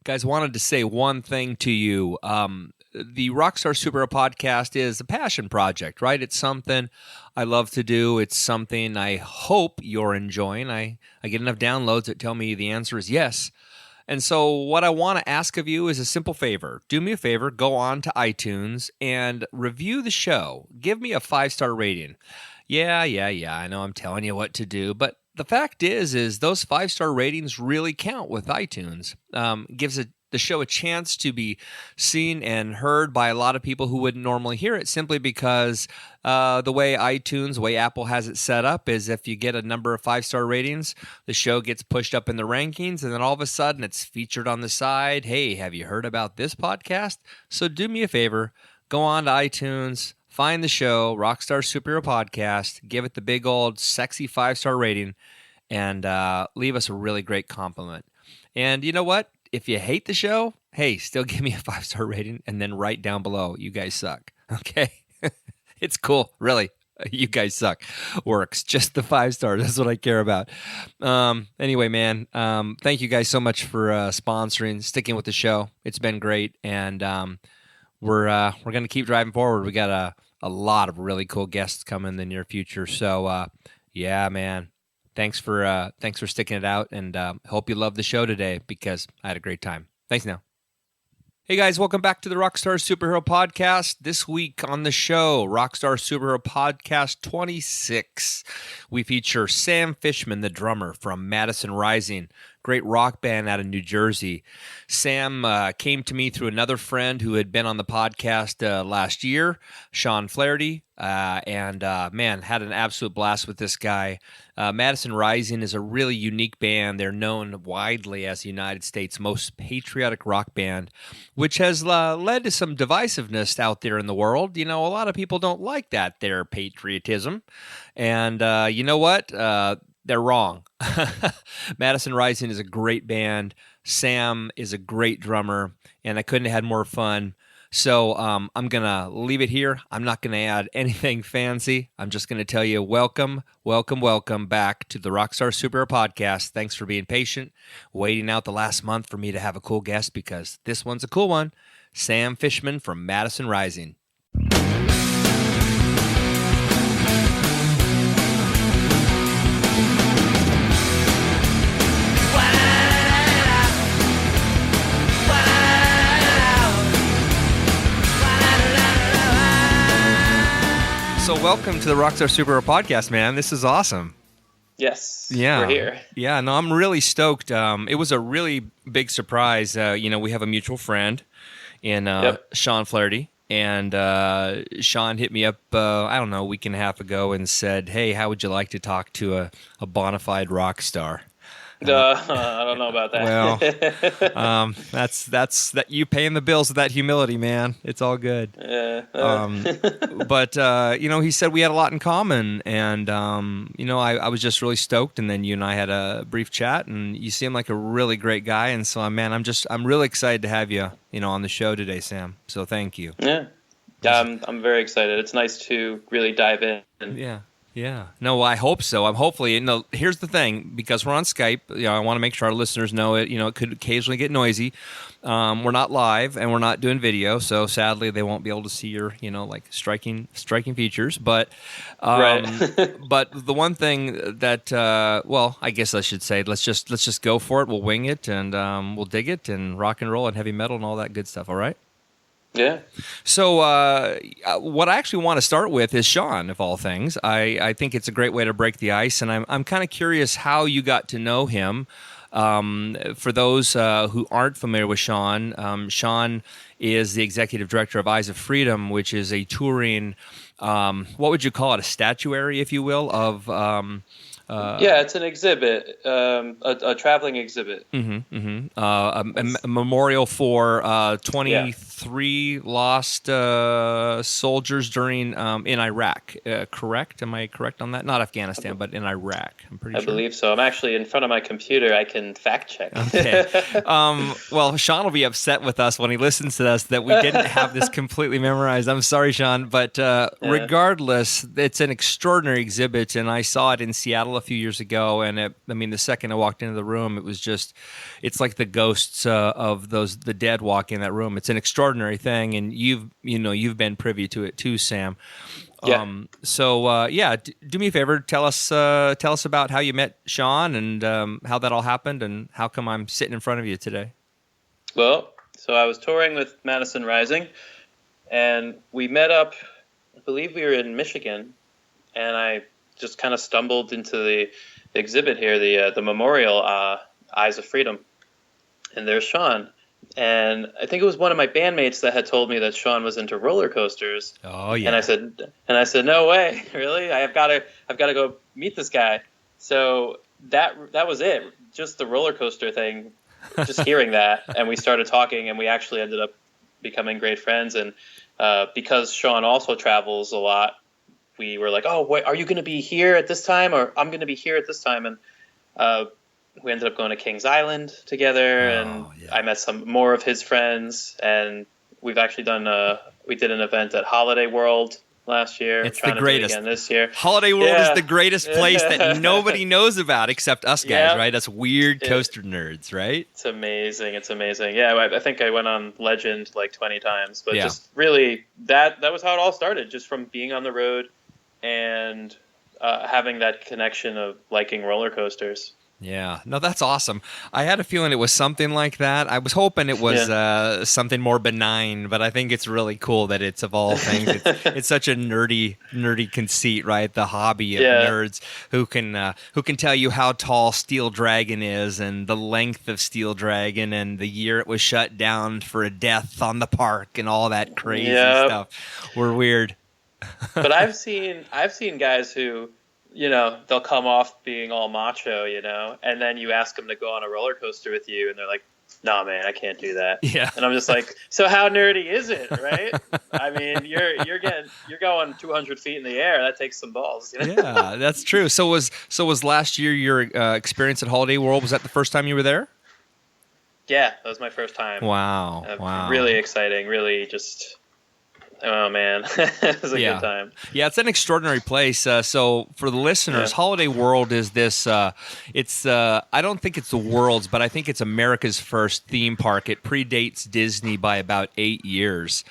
Guys, wanted to say one thing to you. The Rockstar Superhero podcast is a passion project, right? It's something I love to do. It's something I hope you're enjoying. I get enough downloads that tell me the answer is yes. And so what I want to ask of you is a simple favor. Do me a favor, go on to iTunes and review the show. Give me a 5-star rating. Yeah, I know I'm telling you what to do, but the fact is those 5-star ratings really count with iTunes. Gives the show a chance to be seen and heard by a lot of people who wouldn't normally hear it, simply because the way iTunes, the way Apple has it set up, is if you get a number of 5-star ratings, the show gets pushed up in the rankings, and then all of a sudden it's featured on the side. Hey, have you heard about this podcast? So do me a favor, go on to iTunes, find the show, Rockstar Superhero Podcast, give it the big old sexy 5-star rating, and leave us a really great compliment. And you know what? If you hate the show, hey, still give me a 5-star rating and then write down below, you guys suck. Okay? It's cool. Really. You guys suck. Works. Just the 5 stars. That's what I care about. Anyway, man, thank you guys so much for sponsoring, sticking with the show. It's been great. And we're going to keep driving forward. We got a lot of really cool guests coming in the near future. So, yeah, man. Thanks for sticking it out, and hope you love the show today, because I had a great time. Thanks now. Hey guys, welcome back to the Rockstar Superhero Podcast. This week on the show, Rockstar Superhero Podcast 26. We feature Sam Fishman, the drummer from Madison Rising, great rock band out of New Jersey. Sam came to me through another friend who had been on the podcast last year, Sean Flaharty, and man, had an absolute blast with this guy. Madison Rising is a really unique band. They're known widely as the United States' most patriotic rock band, which has led to some divisiveness out there in the world. You know, a lot of people don't like that, their patriotism. And you know what? They're wrong. Madison Rising is a great band. Sam is a great drummer, and I couldn't have had more fun. So I'm going to leave it here. I'm not going to add anything fancy. I'm just going to tell you welcome back to the Rockstar Superhero Podcast. Thanks for being patient, waiting out the last month for me to have a cool guest, because this one's a cool one. Sam Fishman from Madison Rising. So welcome to the Rockstar Superhero Podcast, man. This is awesome. Yes, yeah, we're here. Yeah, no, I'm really stoked. It was a really big surprise. We have a mutual friend in Sean Flaharty, and Sean hit me up, I don't know, a week and a half ago and said, hey, how would you like to talk to a bona fide rock star? I don't know about that. Well, that's that you paying the bills with that humility, man. It's all good. But he said we had a lot in common, and I was just really stoked. And then you and I had a brief chat, and you seem like a really great guy. And so, man, I'm really excited to have you, on the show today, Sam. So thank you. Yeah, I'm very excited. It's nice to really dive in. Yeah. No, I hope so. Hopefully, here's the thing, because we're on Skype, I want to make sure our listeners know it. It could occasionally get noisy. We're not live, and we're not doing video, so sadly they won't be able to see your, striking features. But, right. But the one thing that, I guess I should say, let's just go for it. We'll wing it, and we'll dig it, and rock and roll, and heavy metal, and all that good stuff. All right. Yeah. So what I actually want to start with is Sean, of all things. I think it's a great way to break the ice, and I'm kind of curious how you got to know him. For those who aren't familiar with Sean, Sean is the executive director of Eyes of Freedom, which is a touring, what would you call it, a statuary, if you will, of... it's an exhibit, a traveling exhibit. A memorial for 23 3 lost soldiers during in Iraq. Correct? Am I correct on that? Not Afghanistan, but in Iraq. I'm pretty sure. I believe so. I'm actually in front of my computer. I can fact check. Okay. Well, Sean will be upset with us when he listens to us that we didn't have this completely memorized. I'm sorry, Sean, but regardless, it's an extraordinary exhibit, and I saw it in Seattle a few years ago. And the second I walked into the room, it was just, it's like the ghosts of the dead walk in that room. It's an extraordinary thing, and you've been privy to it too, Sam. Yeah. Do me a favor. Tell us about how you met Sean and how that all happened, and how come I'm sitting in front of you today. Well, so I was touring with Madison Rising, and we met up. I believe we were in Michigan, and I just kind of stumbled into the exhibit here, the memorial, Eyes of Freedom, and there's Sean. And I think it was one of my bandmates that had told me that Sean was into Rollercoasters. Oh yeah. And I said, no way, really? I've got to go meet this guy. So that was it. Just the roller coaster thing. Just hearing that, and we started talking, and we actually ended up becoming great friends. And because Sean also travels a lot, we were like, oh, wait, are you going to be here at this time, or I'm going to be here at this time? And we ended up going to Kings Island together, and I met some more of his friends, and we've actually we did an event at Holiday World last year. It's the greatest. Again this year. Holiday World is the greatest place that nobody knows about except us guys, right? Us weird coaster nerds, right? It's amazing. Yeah, I think I went on Legend like 20 times, but just really that was how it all started, just from being on the road and having that connection of liking roller coasters. Yeah, no, that's awesome. I had a feeling it was something like that. I was hoping it was something more benign, but I think it's really cool that it's, of all things, it's such a nerdy conceit, right? The hobby of nerds who can tell you how tall Steel Dragon is, and the length of Steel Dragon, and the year it was shut down for a death on the park, and all that crazy stuff. We're weird. But I've seen guys who, they'll come off being all macho, and then you ask them to go on a roller coaster with you, and they're like, "No, man, I can't do that." Yeah. And I'm just like, so how nerdy is it, right? I mean, you're going 200 feet in the air. That takes some balls. Yeah, that's true. So was last year your experience at Holiday World? Was that the first time you were there? Yeah, that was my first time. Wow. Really exciting. Really just. Oh, man. It was a good time. Yeah, it's an extraordinary place. So for the listeners, Holiday World is this, I don't think it's the world's, but I think it's America's first theme park. It predates Disney by about 8 years.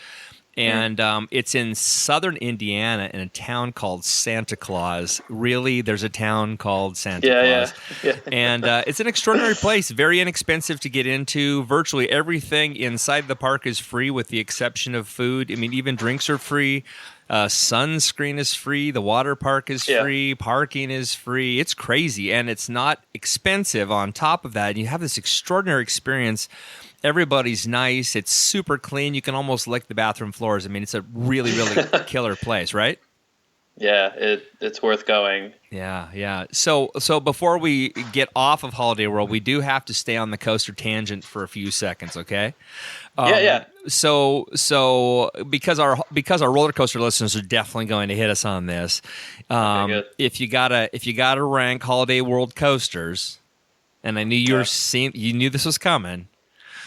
And it's in southern Indiana in a town called Santa Claus. Really, there's a town called Santa Claus. Yeah. And it's an extraordinary place, very inexpensive to get into. Virtually everything inside the park is free with the exception of food. I mean, even drinks are free. Sunscreen is free. The water park is free. Parking is free. It's crazy, and it's not expensive on top of that. And you have this extraordinary experience. Everybody's nice. It's super clean. You can almost lick the bathroom floors. I mean, it's a really, really killer place, right? Yeah, it's worth going. Yeah. So before we get off of Holiday World, we do have to stay on the coaster tangent for a few seconds, okay? Yeah. So because our roller coaster listeners are definitely going to hit us on this. Okay, if you gotta rank Holiday World coasters, and I knew you knew this was coming.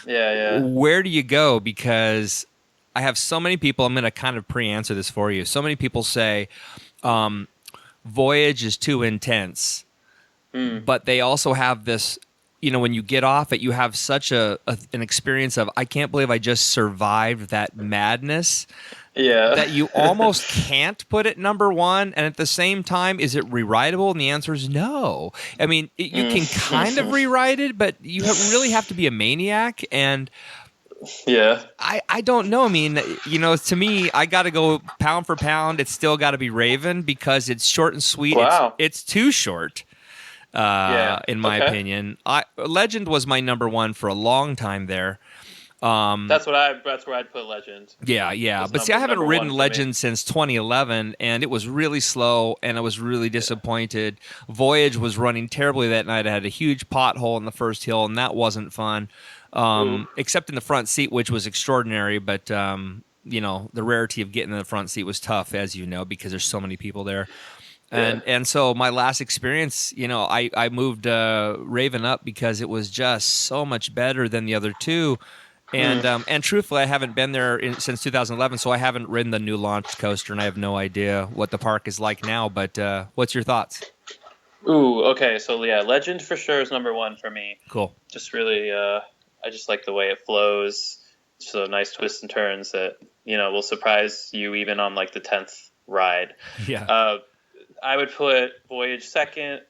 Yeah. Where do you go? Because I have so many people, I'm going to kind of pre-answer this for you. So many people say Voyage is too intense, but they also have this, when you get off it, you have such an experience of, I can't believe I just survived that madness. Yeah. That you almost can't put it number one, and at the same time, is it rewritable? And the answer is no. I mean, you can kind of rewrite it, but you really have to be a maniac, and I don't know. I mean, to me, I got to go pound for pound. It's still got to be Raven because it's short and sweet. Wow. It's too short, in my opinion. Legend was my number one for a long time there. That's where I'd put Legend. Yeah. But see, I haven't ridden Legend since 2011, and it was really slow, and I was really disappointed. Voyage was running terribly that night. I had a huge pothole in the first hill, and that wasn't fun. except in the front seat, which was extraordinary. But you know, the rarity of getting in the front seat was tough, as you know, because there's so many people there. And so my last experience, you know, I moved Raven up because it was just so much better than the other two. And truthfully, I haven't been there since 2011, so I haven't ridden the new launch coaster, and I have no idea what the park is like now. But what's your thoughts? Ooh, okay. So yeah, Legend for sure is number one for me. Cool. Just really, I just like the way it flows. So nice twists and turns that, you know, will surprise you even on like the 10th ride. Yeah. I would put Voyage second.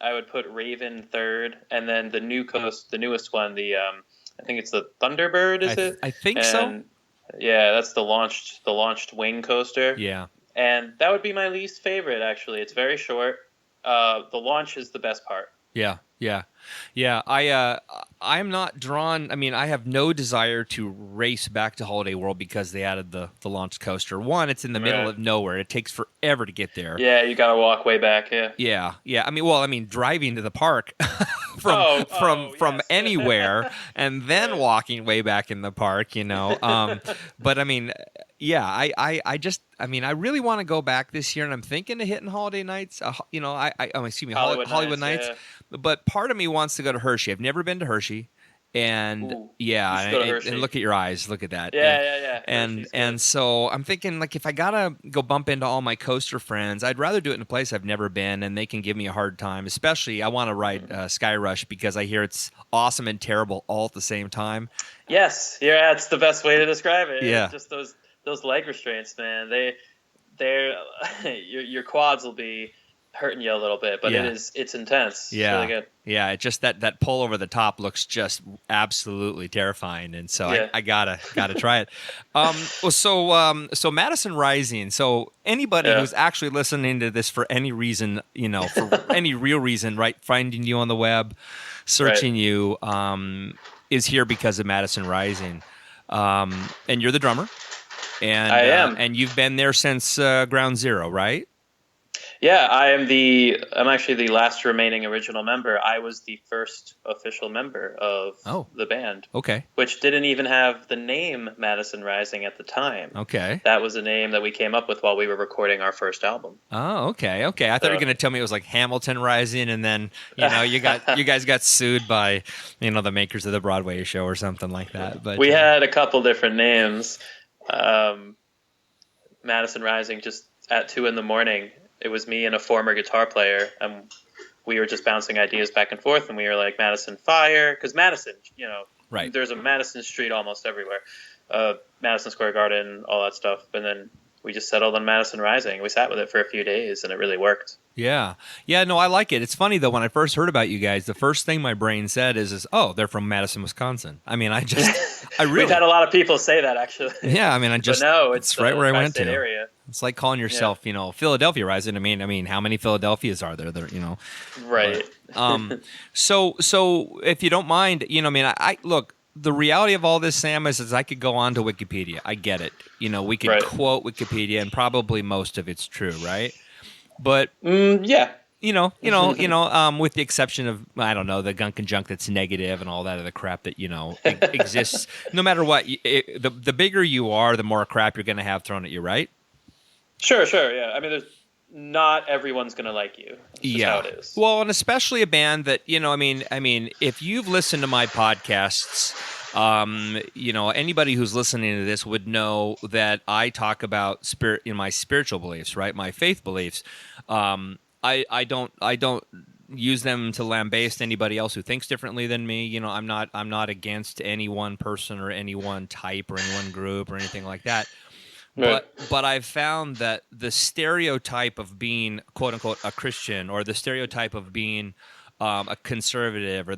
I would put Raven third, and then the newest one, I think it's the Thunderbird. Is it? I think so. Yeah, that's the launched wing coaster. Yeah. And that would be my least favorite. Actually, it's very short. The launch is the best part. Yeah. I'm not drawn. I mean, I have no desire to race back to Holiday World because they added the launch coaster. One, it's in the middle of nowhere. It takes forever to get there. Yeah, you got to walk way back. Yeah. Yeah. I mean, driving to the park from anywhere and then walking way back in the park. You know. But I mean, yeah. I really want to go back this year, and I'm thinking of hitting Holiday Nights. You know, Hollywood Nights. Yeah. But part of me wants to go to Hershey. I've never been to Hershey, and and look at your eyes. Look at that. Yeah. And so I'm thinking, like, if I gotta go bump into all my coaster friends, I'd rather do it in a place I've never been, and they can give me a hard time. Especially, I want to ride Sky Rush because I hear it's awesome and terrible all at the same time. Yes, yeah, that's the best way to describe it. Yeah, just those leg restraints, man. They're your quads will be hurting you a little bit, but it's intense. Yeah. It's really good. Yeah, it just that pull over the top looks just absolutely terrifying, and so I gotta try it. So Madison Rising. So anybody who's actually listening to this for any reason, you know, for any real reason, right? Finding you on the web, searching you, is here because of Madison Rising, and you're the drummer, and I am, and you've been there since Ground Zero, right? Yeah, I'm actually the last remaining original member. I was the first official member of the band. Okay. Which didn't even have the name Madison Rising at the time. Okay. That was a name that we came up with while we were recording our first album. Oh, okay. I thought you were going to tell me it was like Hamilton Rising, and then, you know, you guys got sued by, you know, the makers of the Broadway show or something like that. But we had a couple different names. Madison Rising, just at 2 a.m. It was me and a former guitar player, and we were just bouncing ideas back and forth, and we were like, Madison Fire, because Madison, you know, there's a Madison Street almost everywhere, Madison Square Garden, all that stuff, and then we just settled on Madison Rising. We sat with it for a few days, and it really worked. Yeah, no, I like it. It's funny, though, when I first heard about you guys, the first thing my brain said is oh, they're from Madison, Wisconsin. I mean, I really... We've had a lot of people say that, actually. Yeah, I mean, it's the right where I went to. Area. It's like calling yourself, you know, Philadelphia Rising. I mean, how many Philadelphias are there? You know, right? But, so if you don't mind, you know, I mean, I look. The reality of all this, Sam, is I could go on to Wikipedia. I get it. You know, we could quote Wikipedia, and probably most of it's true, right? But yeah. You know, with the exception of, I don't know, the gunk and junk that's negative and all that other crap that, you know, exists. No matter what, the bigger you are, the more crap you're going to have thrown at you, right? Sure, yeah. I mean, not everyone's going to like you. That's just how it is. Well, and especially a band that, you know, I mean, if you've listened to my podcasts, you know, anybody who's listening to this would know that I talk about my spiritual beliefs, right? My faith beliefs. I don't use them to lambaste anybody else who thinks differently than me. You know, I'm not against any one person or any one type or any one group or anything like that. Right. But I've found that the stereotype of being quote unquote a Christian, or the stereotype of being a conservative, or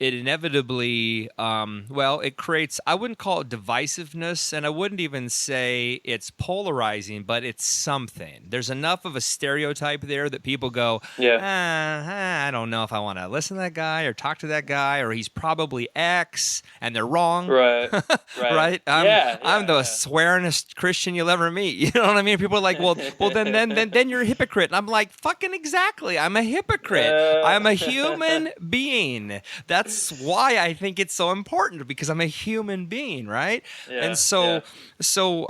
it inevitably, it creates, I wouldn't call it divisiveness, and I wouldn't even say it's polarizing, but it's something. There's enough of a stereotype there that people go, I don't know if I want to listen to that guy or talk to that guy, or he's probably X, and they're wrong. Right. Right? I'm the swearingest Christian you'll ever meet. You know what I mean? People are like, well, then you're a hypocrite. And I'm like, fucking exactly. I'm a hypocrite. I'm a human being. That's why I think it's so important, because I'm a human being, right? Yeah, and so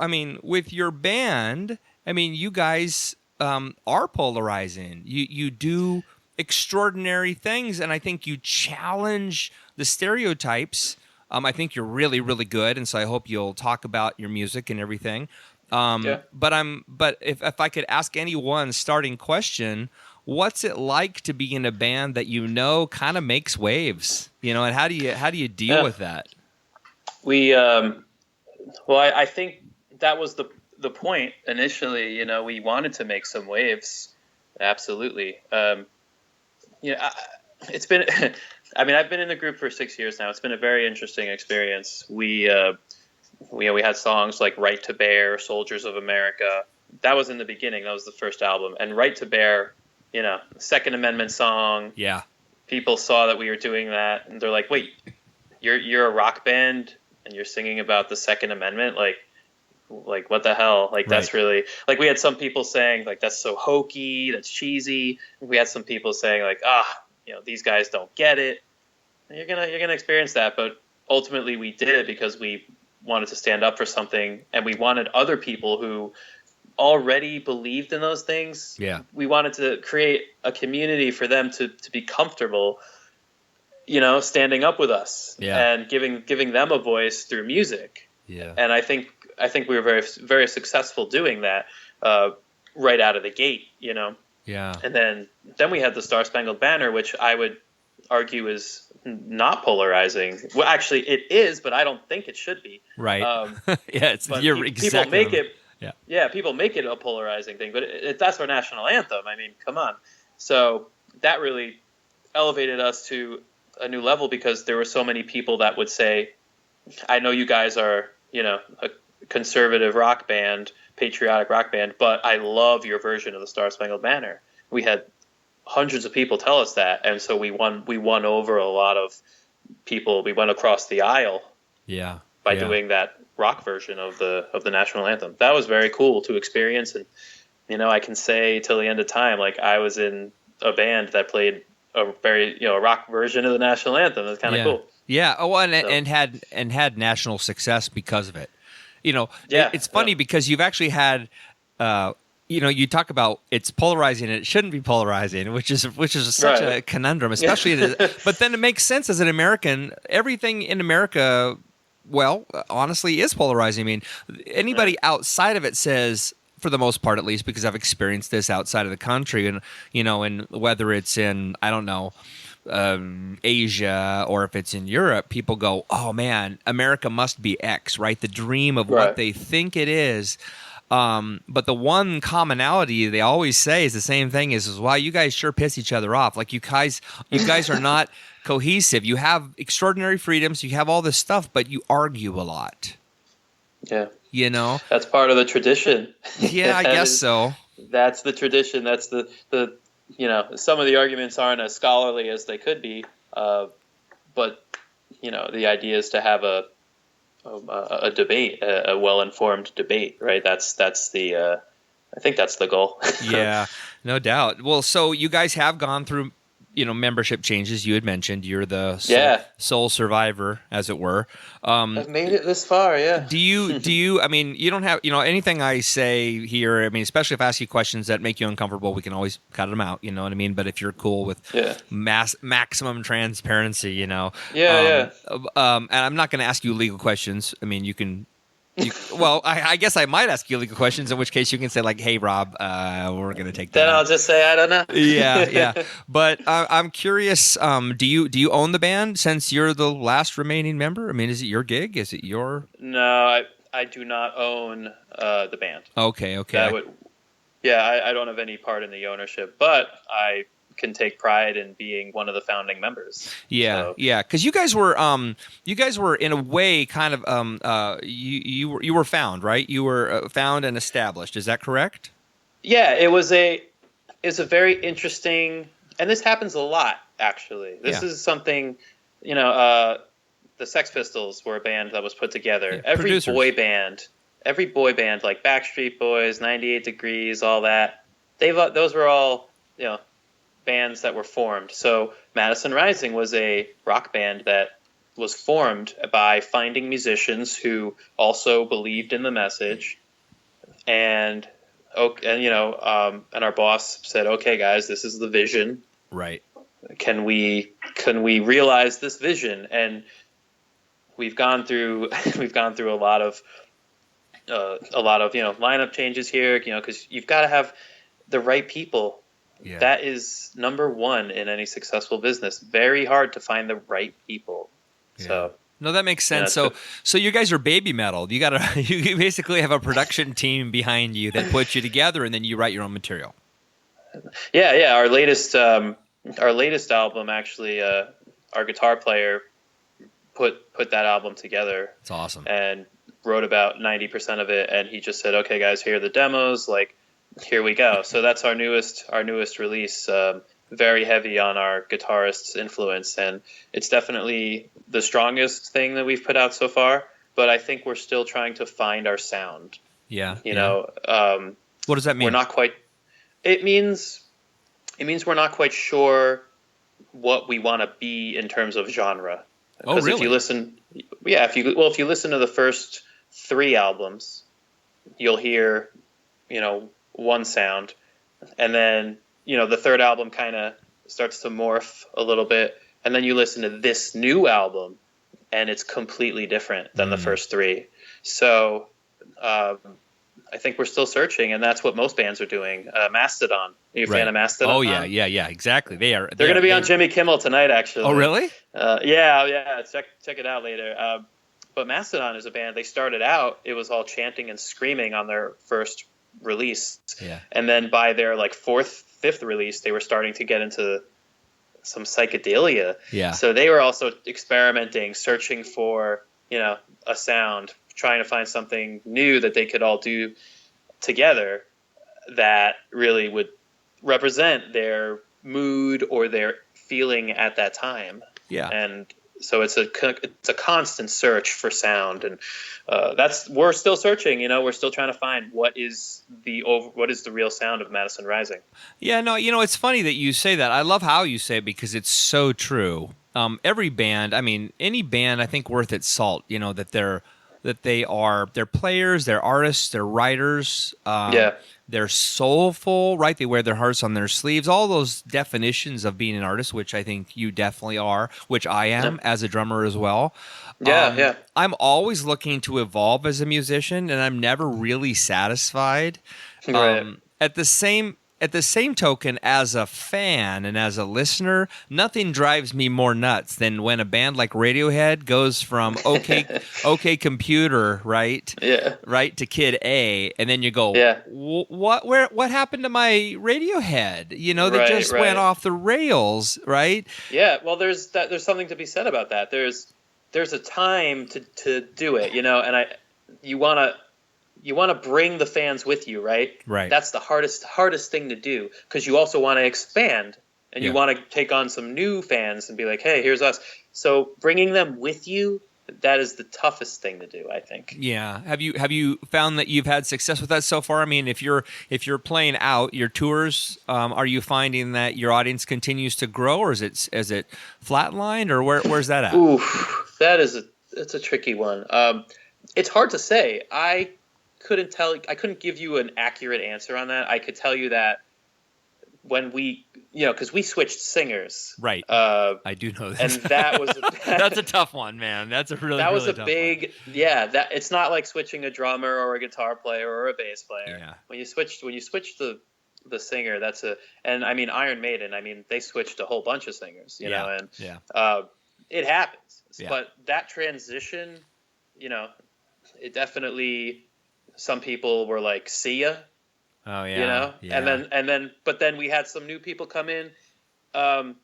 I mean, with your band, I mean, you guys are polarizing. You do extraordinary things, and I think you challenge the stereotypes. I think you're really, really good, and so I hope you'll talk about your music and everything. But if I could ask any one starting question, what's it like to be in a band that kind of makes waves? And how do you deal with that? We I think that was the point initially. We wanted to make some waves, absolutely. It's been. I mean, I've been in the group for 6 years now. It's been a very interesting experience. We had songs like "Right to Bear," "Soldiers of America." That was in the beginning. That was the first album, and "Right to Bear." Second Amendment song. Yeah. People saw that we were doing that, and they're like, "Wait, you're a rock band and you're singing about the Second Amendment? Like what the hell? Like, right. That's really like." We had some people saying like, "That's so hokey, that's cheesy." We had some people saying like, these guys don't get it. And you're gonna experience that, but ultimately we did it because we wanted to stand up for something, and we wanted other people who already believed in those things. Yeah. We wanted to create a community for them to be comfortable, standing up with us and giving them a voice through music. Yeah. And I think we were very, very successful doing that right out of the gate, Yeah. And then we had the Star Spangled Banner, which I would argue is not polarizing. Well, actually it is, but I don't think it should be. Right. You're exactly. People make it. Yeah, people make it a polarizing thing, but that's our national anthem. I mean, come on. So that really elevated us to a new level, because there were so many people that would say, "I know you guys are, a conservative rock band, patriotic rock band, but I love your version of the Star Spangled Banner." We had hundreds of people tell us that, and so we won over a lot of people. We went across the aisle. Yeah. By doing that rock version of the national anthem. That was very cool to experience, and I can say till the end of time, like, I was in a band that played a very a rock version of the national anthem. That's kind of cool. Yeah. Oh, and had national success because of it. It's funny because you've actually had you talk about it's polarizing and it shouldn't be polarizing, which is such a conundrum, especially but then it makes sense as an American. Everything in America, well, honestly, is polarizing. I mean, anybody outside of it says, for the most part at least, because I've experienced this outside of the country, and and whether it's in, I don't know, Asia or if it's in Europe, people go, "Oh man, America must be X," right? The dream of what they think it is. But the one commonality they always say is the same thing: is wow, you guys sure piss each other off. Like, you guys are not cohesive. You have extraordinary freedoms. You have all this stuff, but you argue a lot. Yeah. That's part of the tradition. Yeah, I guess so. That's the tradition. That's the some of the arguments aren't as scholarly as they could be. But the idea is to have a debate, a well-informed debate, right? That's the I think that's the goal. Yeah, no doubt. Well, so you guys have gone through membership changes. You had mentioned you're the sole survivor, as it were. I've made it this far, yeah. Do you, I mean, you don't have, anything I say here, I mean, especially if I ask you questions that make you uncomfortable, we can always cut them out, you know what I mean? But if you're cool with maximum transparency, and I'm not going to ask you legal questions. I mean, you can... well, I guess I might ask you legal questions, in which case you can say, like, "Hey, Rob, we're going to take that." Then I'll just say, "I don't know." Yeah. But I'm curious, do you own the band since you're the last remaining member? I mean, is it your gig? Is it your... No, I do not own the band. Okay. I don't have any part in the ownership, but I can take pride in being one of the founding members. Yeah, So, yeah, because you guys were in a way kind of you were found, right? You were found and established. Is that correct? yeah, it's a very interesting, and this happens a lot actually. This is something, the Sex Pistols were a band that was put together. Yeah, every producers. boy band like Backstreet Boys, 98 Degrees, all that, those were all bands that were formed. So Madison Rising was a rock band that was formed by finding musicians who also believed in the message, and our boss said, "Okay, guys, this is the vision. Right. Can we realize this vision?" And we've gone through a lot of lineup changes here, because you've got to have the right people. Yeah. That is number one in any successful business. Very hard to find the right people. Yeah. So no, that makes sense. So you guys are baby metal. You basically have a production team behind you that puts you together, and then you write your own material. Yeah. Our latest album, actually, our guitar player put that album together. It's awesome. And wrote about 90% of it, and he just said, "Okay, guys, here are the demos. Like, here we go." So that's our newest release. Very heavy on our guitarist's influence, and it's definitely the strongest thing that we've put out so far. But I think we're still trying to find our sound. Yeah. What does that mean? We're not quite. It means we're not quite sure what we want to be in terms of genre. Oh, really? If you listen to the first 3 albums, you'll hear, one sound, and then, the third album kind of starts to morph a little bit, and then you listen to this new album, and it's completely different than the first 3. So, I think we're still searching, and that's what most bands are doing. Mastodon. Are you a fan of Mastodon? Oh yeah, exactly. They're going to be on Jimmy Kimmel tonight, actually. Oh, really? Yeah. Check it out later. But Mastodon is a band. They started out, it was all chanting and screaming on their first release. Yeah. And then by their 4th, 5th release, they were starting to get into some psychedelia. Yeah. So they were also experimenting, searching for, a sound, trying to find something new that they could all do together that really would represent their mood or their feeling at that time. Yeah. And so it's a constant search for sound, and we're still searching. We're still trying to find what is the real sound of Madison Rising. Yeah, no, it's funny that you say that. I love how you say it because it's so true. Every band, any band, I think worth its salt. They're players, they're artists, they're writers. They're soulful, right? They wear their hearts on their sleeves. All those definitions of being an artist, which I think you definitely are, which I am as a drummer as well. Yeah. I'm always looking to evolve as a musician, and I'm never really satisfied. Right. At the same token, as a fan and as a listener, nothing drives me more nuts than when a band like Radiohead goes from OK Computer, right? Yeah. Right, to Kid A, and then you go, what happened to my Radiohead? They just went off the rails, right? Yeah. Well, there's something to be said about that. There's a time to do it, and you want to bring the fans with you, right? Right. That's the hardest thing to do, because you also want to expand, and you want to take on some new fans and be like, hey, here's us. So bringing them with you, that is the toughest thing to do, I think. Yeah. Have you found that you've had success with that so far? If you're playing out your tours, are you finding that your audience continues to grow, or is it flatlined, or where's that at? Oof, that's a tricky one. It's hard to say. I couldn't give you an accurate answer on that. I could tell you that when we, because we switched singers. Right. I do know this. And that was that's a tough one, man. That's a really tough big one. Yeah, that it's not like switching a drummer or a guitar player or a bass player. Yeah. When you switch the singer, and Iron Maiden, they switched a whole bunch of singers, and it happens. Yeah. But that transition, it definitely, some people were like, see ya. Oh yeah. And then but then we had some new people come in, We're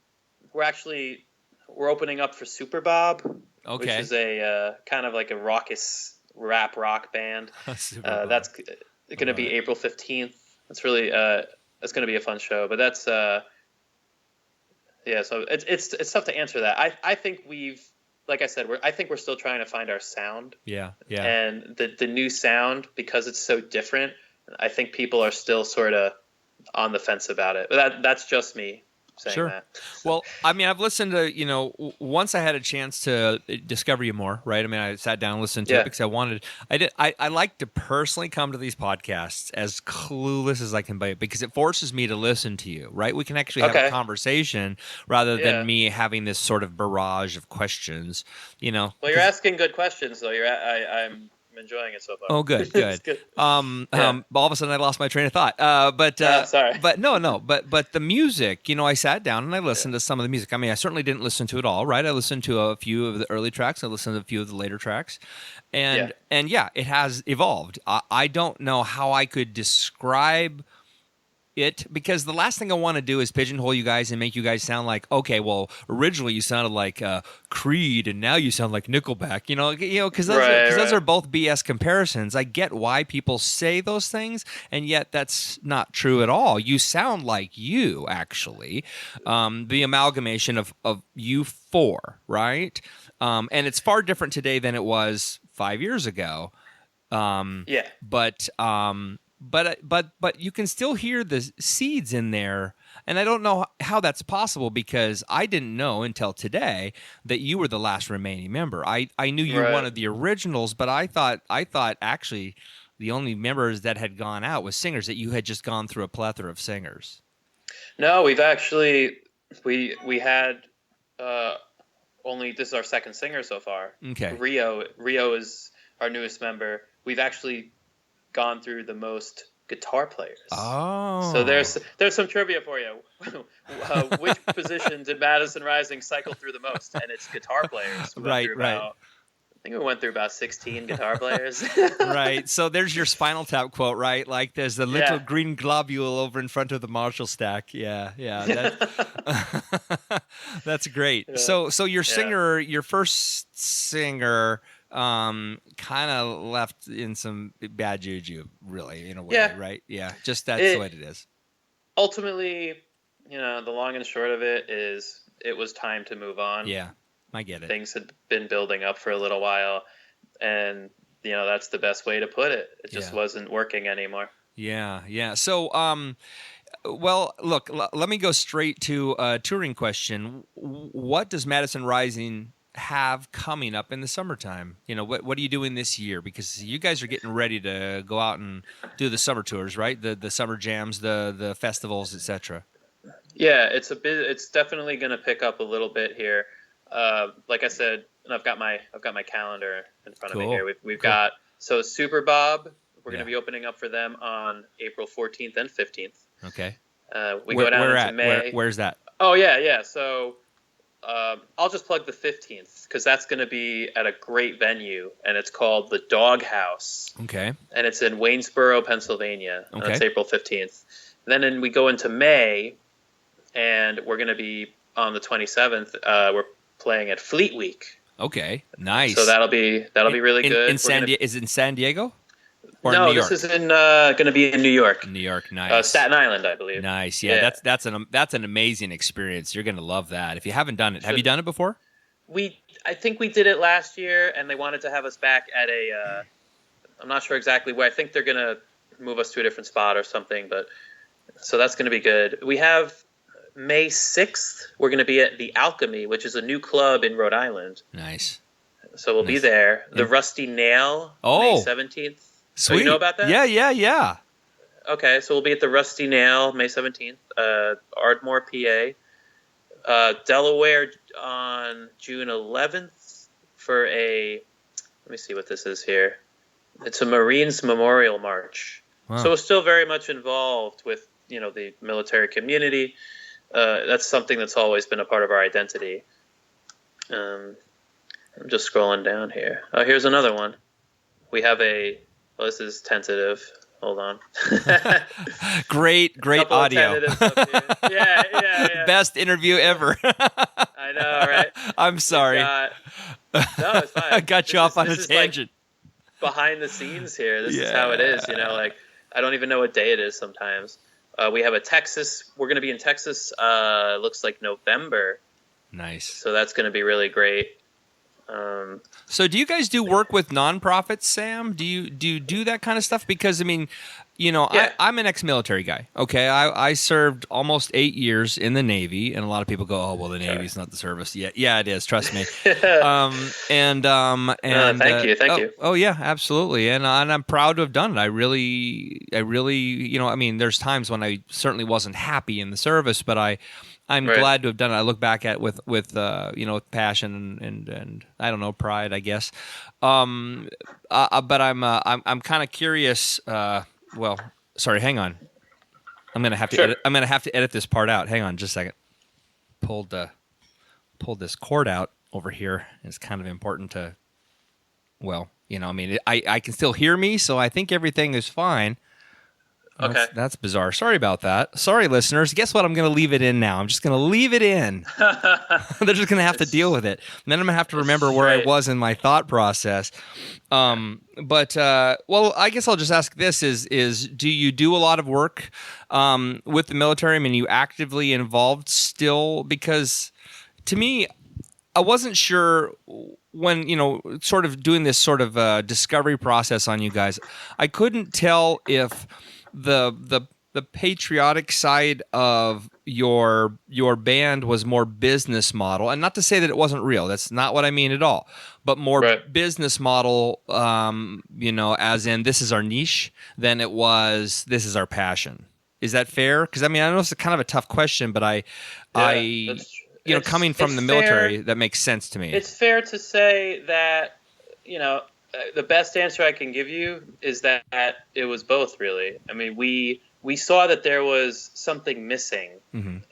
opening up for Super Bob, which Okay. is a kind of like a raucous rap rock band. Super Bowl. That's going to be April 15th. That's really that's going to be a fun show. But that's yeah. So it's tough to answer that. I think like I said, I think we're still trying to find our sound. Yeah. Yeah. And the new sound, because it's so different, I think people are still sort of on the fence about it. But that's just me saying that. Well, I mean, I've listened to, once I had a chance to discover you more, right? I mean, I sat down and listened to it because I like to personally come to these podcasts as clueless as I can be, because it forces me to listen to you, right? We can actually have a conversation rather than me having this sort of barrage of questions, Well, you're asking good questions, though. I'm enjoying it so far. Oh, good. Good. All of a sudden I lost my train of thought. Sorry. But no. But the music, I sat down and I listened to some of the music. I mean, I certainly didn't listen to it all, right? I listened to a few of the early tracks. I listened to a few of the later tracks. And it has evolved. I don't know how I could describe it, because the last thing I want to do is pigeonhole you guys and make you guys sound like, okay, well, originally you sounded like Creed and now you sound like Nickelback, because those are both BS comparisons. I get why people say those things, and yet that's not true at all. You sound like you, actually, the amalgamation of you four, right? And it's far different today than it was 5 years ago. But you can still hear the seeds in there, and I don't know how that's possible, because I didn't know until today that you were the last remaining member. I knew you were one of the originals, but I thought actually the only members that had gone out was singers, that you had just gone through a plethora of singers. No, we've actually we had only, this is our second singer so far. Okay. Rio is our newest member. We've actually gone through the most guitar players. Oh. So there's some trivia for you. Which position did Madison Rising cycle through the most? And it's guitar players. Right. I think we went through about 16 guitar players. Right. So there's your Spinal Tap quote, right? Like, there's the little green globule over in front of the Marshall stack. Yeah. That's great. Yeah. So your singer, your first singer, kind of left in some bad juju, really, in a way, right? Yeah, just that's what it is. Ultimately, the long and short of it is, it was time to move on. Yeah, I get it. Things had been building up for a little while, and that's the best way to put it. It just wasn't working anymore. Yeah. So, well, look, let me go straight to a touring question. What does Madison Rising have coming up in the summertime? What are you doing this year? Because you guys are getting ready to go out and do the summer tours, right? The summer jams, the festivals, etc. Yeah, it's definitely going to pick up a little bit here. Like I said, and I've got my calendar in front of me here. We've got Super Bob. We're going to be opening up for them on April 14th and 15th. Okay. We go down into May. Where's that? Oh yeah. So I'll just plug the 15th, because that's going to be at a great venue, and it's called the Dog House. Okay. And it's in Waynesboro, Pennsylvania. Okay. That's April 15th. And then we go into May, and we're going to be on the 27th. We're playing at Fleet Week. Okay. Nice. So that'll be really good. Is it in San Diego? No, this is going to be in New York. New York, nice. Staten Island, I believe. Nice, yeah. That's an amazing experience. You're going to love that. If you haven't done it, have you done it before? I think we did it last year, and they wanted to have us back at I'm not sure exactly where. I think they're going to move us to a different spot or something. But so that's going to be good. We have May 6th. We're going to be at the Alchemy, which is a new club in Rhode Island. Nice. So we'll be there. The Rusty Nail, May 17th. Sweet. Oh, you know about that? Yeah. Okay, so we'll be at the Rusty Nail, May 17th, Ardmore, PA. Delaware on June 11th for let me see what this is here. It's a Marines Memorial March. Wow. So we're still very much involved with, the military community. That's something that's always been a part of our identity. I'm just scrolling down here. Oh, here's another one. We have this is tentative. Hold on. Great Couple audio. Of tentatives up here. Yeah. Best interview ever. I know, right? I'm sorry. No, it's fine. I got you off on a tangent. Like behind the scenes here. This is how it is. Like I don't even know what day it is sometimes. We have we're going to be in Texas. Looks like November. Nice. So that's going to be really great. So do you guys do work with nonprofits, Sam? Do you do that kind of stuff? Because I mean, yeah. I'm an ex-military guy. Okay, I served almost 8 years in the Navy, and a lot of people go, "Oh, well, the Navy's not the service." Yeah, it is. Trust me. Thank you. Oh yeah, absolutely. And I'm proud to have done it. I really, I mean, there's times when I certainly wasn't happy in the service, but I'm glad to have done it. I look back at it with passion and I don't know, pride, I guess. But I'm kind of curious. Well, sorry, hang on. I'm gonna have to edit this part out. Hang on, just a second. Pulled this cord out over here. It's kind of important to. Well, I mean, I can still hear me, so I think everything is fine. Okay. That's bizarre. Sorry about that. Sorry, listeners. Guess what? I'm going to leave it in now. I'm just going to leave it in. They're just going to have to deal with it. And then I'm going to have to remember where I was in my thought process. Well, I guess I'll just ask this is do you do a lot of work with the military? I mean, are you actively involved still? Because to me, I wasn't sure when, sort of doing this sort of discovery process on you guys, I couldn't tell if the patriotic side of your band was more business model, and not to say that it wasn't real. That's not what I mean at all. But more business model, as in this is our niche, than it was this is our passion. Is that fair? Because I mean, I know it's kind of a tough question, but coming from the military, that makes sense to me. It's fair to say that the best answer I can give you is that it was both, really. I mean, we saw that there was something missing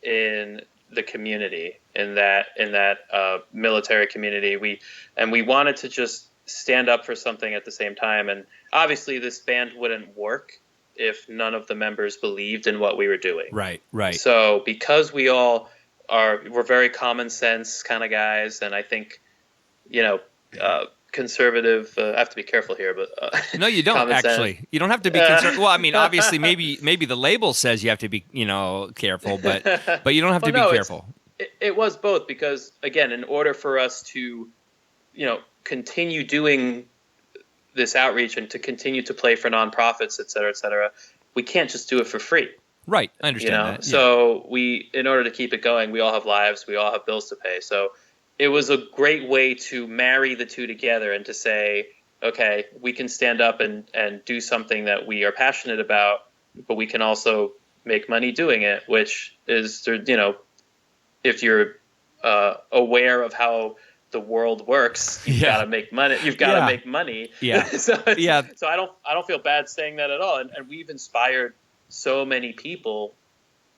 in the community, in that military community. We wanted to just stand up for something at the same time. And obviously, this band wouldn't work if none of the members believed in what we were doing. Right. So because we're very common sense kind of guys, and I think, conservative. I have to be careful here, but no, you don't actually. You don't have to be concerned. Well, I mean, obviously, maybe the label says you have to be, careful, but you don't have to be careful. It was both because, again, in order for us to, continue doing this outreach and to continue to play for nonprofits, et cetera, we can't just do it for free. Right, I understand that. Yeah. So in order to keep it going, we all have lives, we all have bills to pay. So it was a great way to marry the two together and to say, okay, we can stand up and do something that we are passionate about, but we can also make money doing it, which is, if you're aware of how the world works, you've got to make money. You've got to make money. Yeah. So I don't feel bad saying that at all. And we've inspired so many people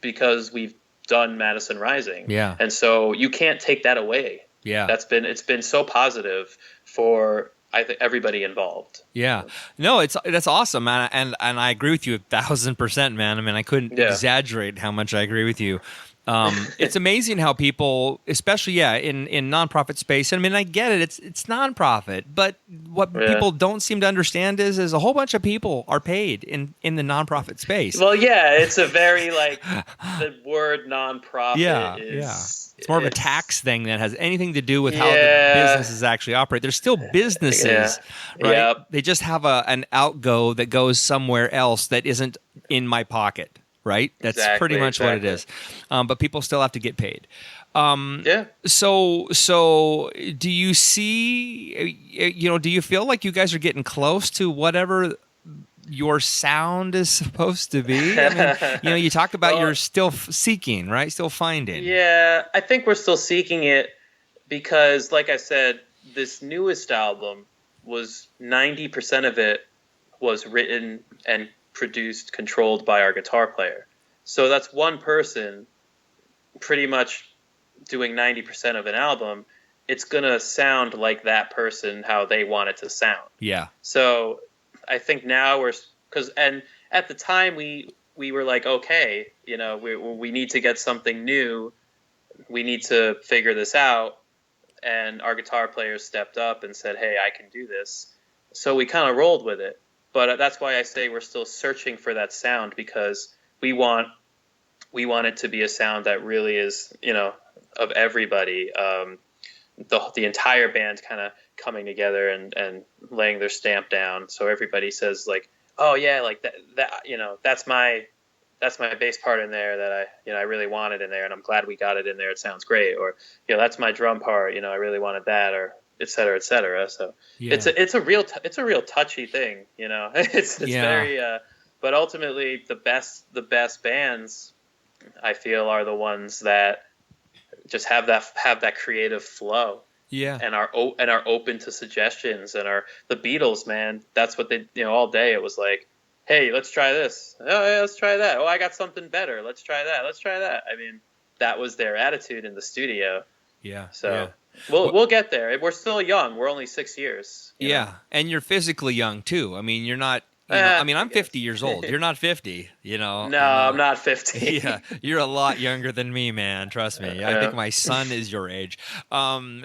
because we've done Madison Rising. Yeah. And so you can't take that away. Yeah. It's been so positive for I think everybody involved. Yeah. No, that's awesome, man. And I agree with you 1,000%, man. I mean, I couldn't exaggerate how much I agree with you. It's amazing how people, especially in nonprofit space. I mean, I get it. It's nonprofit, but what people don't seem to understand is a whole bunch of people are paid in the nonprofit space. Well, it's a very the word nonprofit is. It's more of a tax thing that has anything to do with how the businesses actually operate. They're still businesses, right? Yep. They just have an outgo that goes somewhere else that isn't in my pocket. Right? That's pretty much what it is. But people still have to get paid. So do you see, do you feel like you guys are getting close to whatever your sound is supposed to be? I mean, you talk about you're still seeking, right? Still finding. Yeah, I think we're still seeking it because, like I said, this newest album was 90% of it was written and produced, controlled by our guitar player. So that's one person pretty much doing 90% of an album. It's going to sound like that person, how they want it to sound. Yeah. So I think now at the time we were like, okay, you know, we need to get something new. We need to figure this out. And our guitar players stepped up and said, hey, I can do this. So we kind of rolled with it. But that's why I say we're still searching for that sound, because we want it to be a sound that really is, you know, of everybody. The entire band kind of coming together and laying their stamp down. So everybody says like, oh yeah, like that, you know, that's my bass part in there that I really wanted in there, and I'm glad we got it in there. It sounds great. Or, you know, that's my drum part. You know, I really wanted that, or et cetera, et cetera. So it's a real touchy thing. You know, it's very. But ultimately, the best bands, I feel, are the ones that just have that creative flow. Yeah. And are open to suggestions, and the Beatles, man. That's what they, you know, all day it was like, hey, let's try this. Oh, yeah, let's try that. Oh, I got something better. Let's try that. Let's try that. I mean, that was their attitude in the studio. Yeah. So we'll get there. We're still young. We're only 6 years. Yeah. know? And you're physically young too. I mean, you're not, you know, I mean, I'm 50 years old. You're not 50, you know. No, I'm not 50. Yeah. You're a lot younger than me, man. Trust me. I think my son is your age. Well,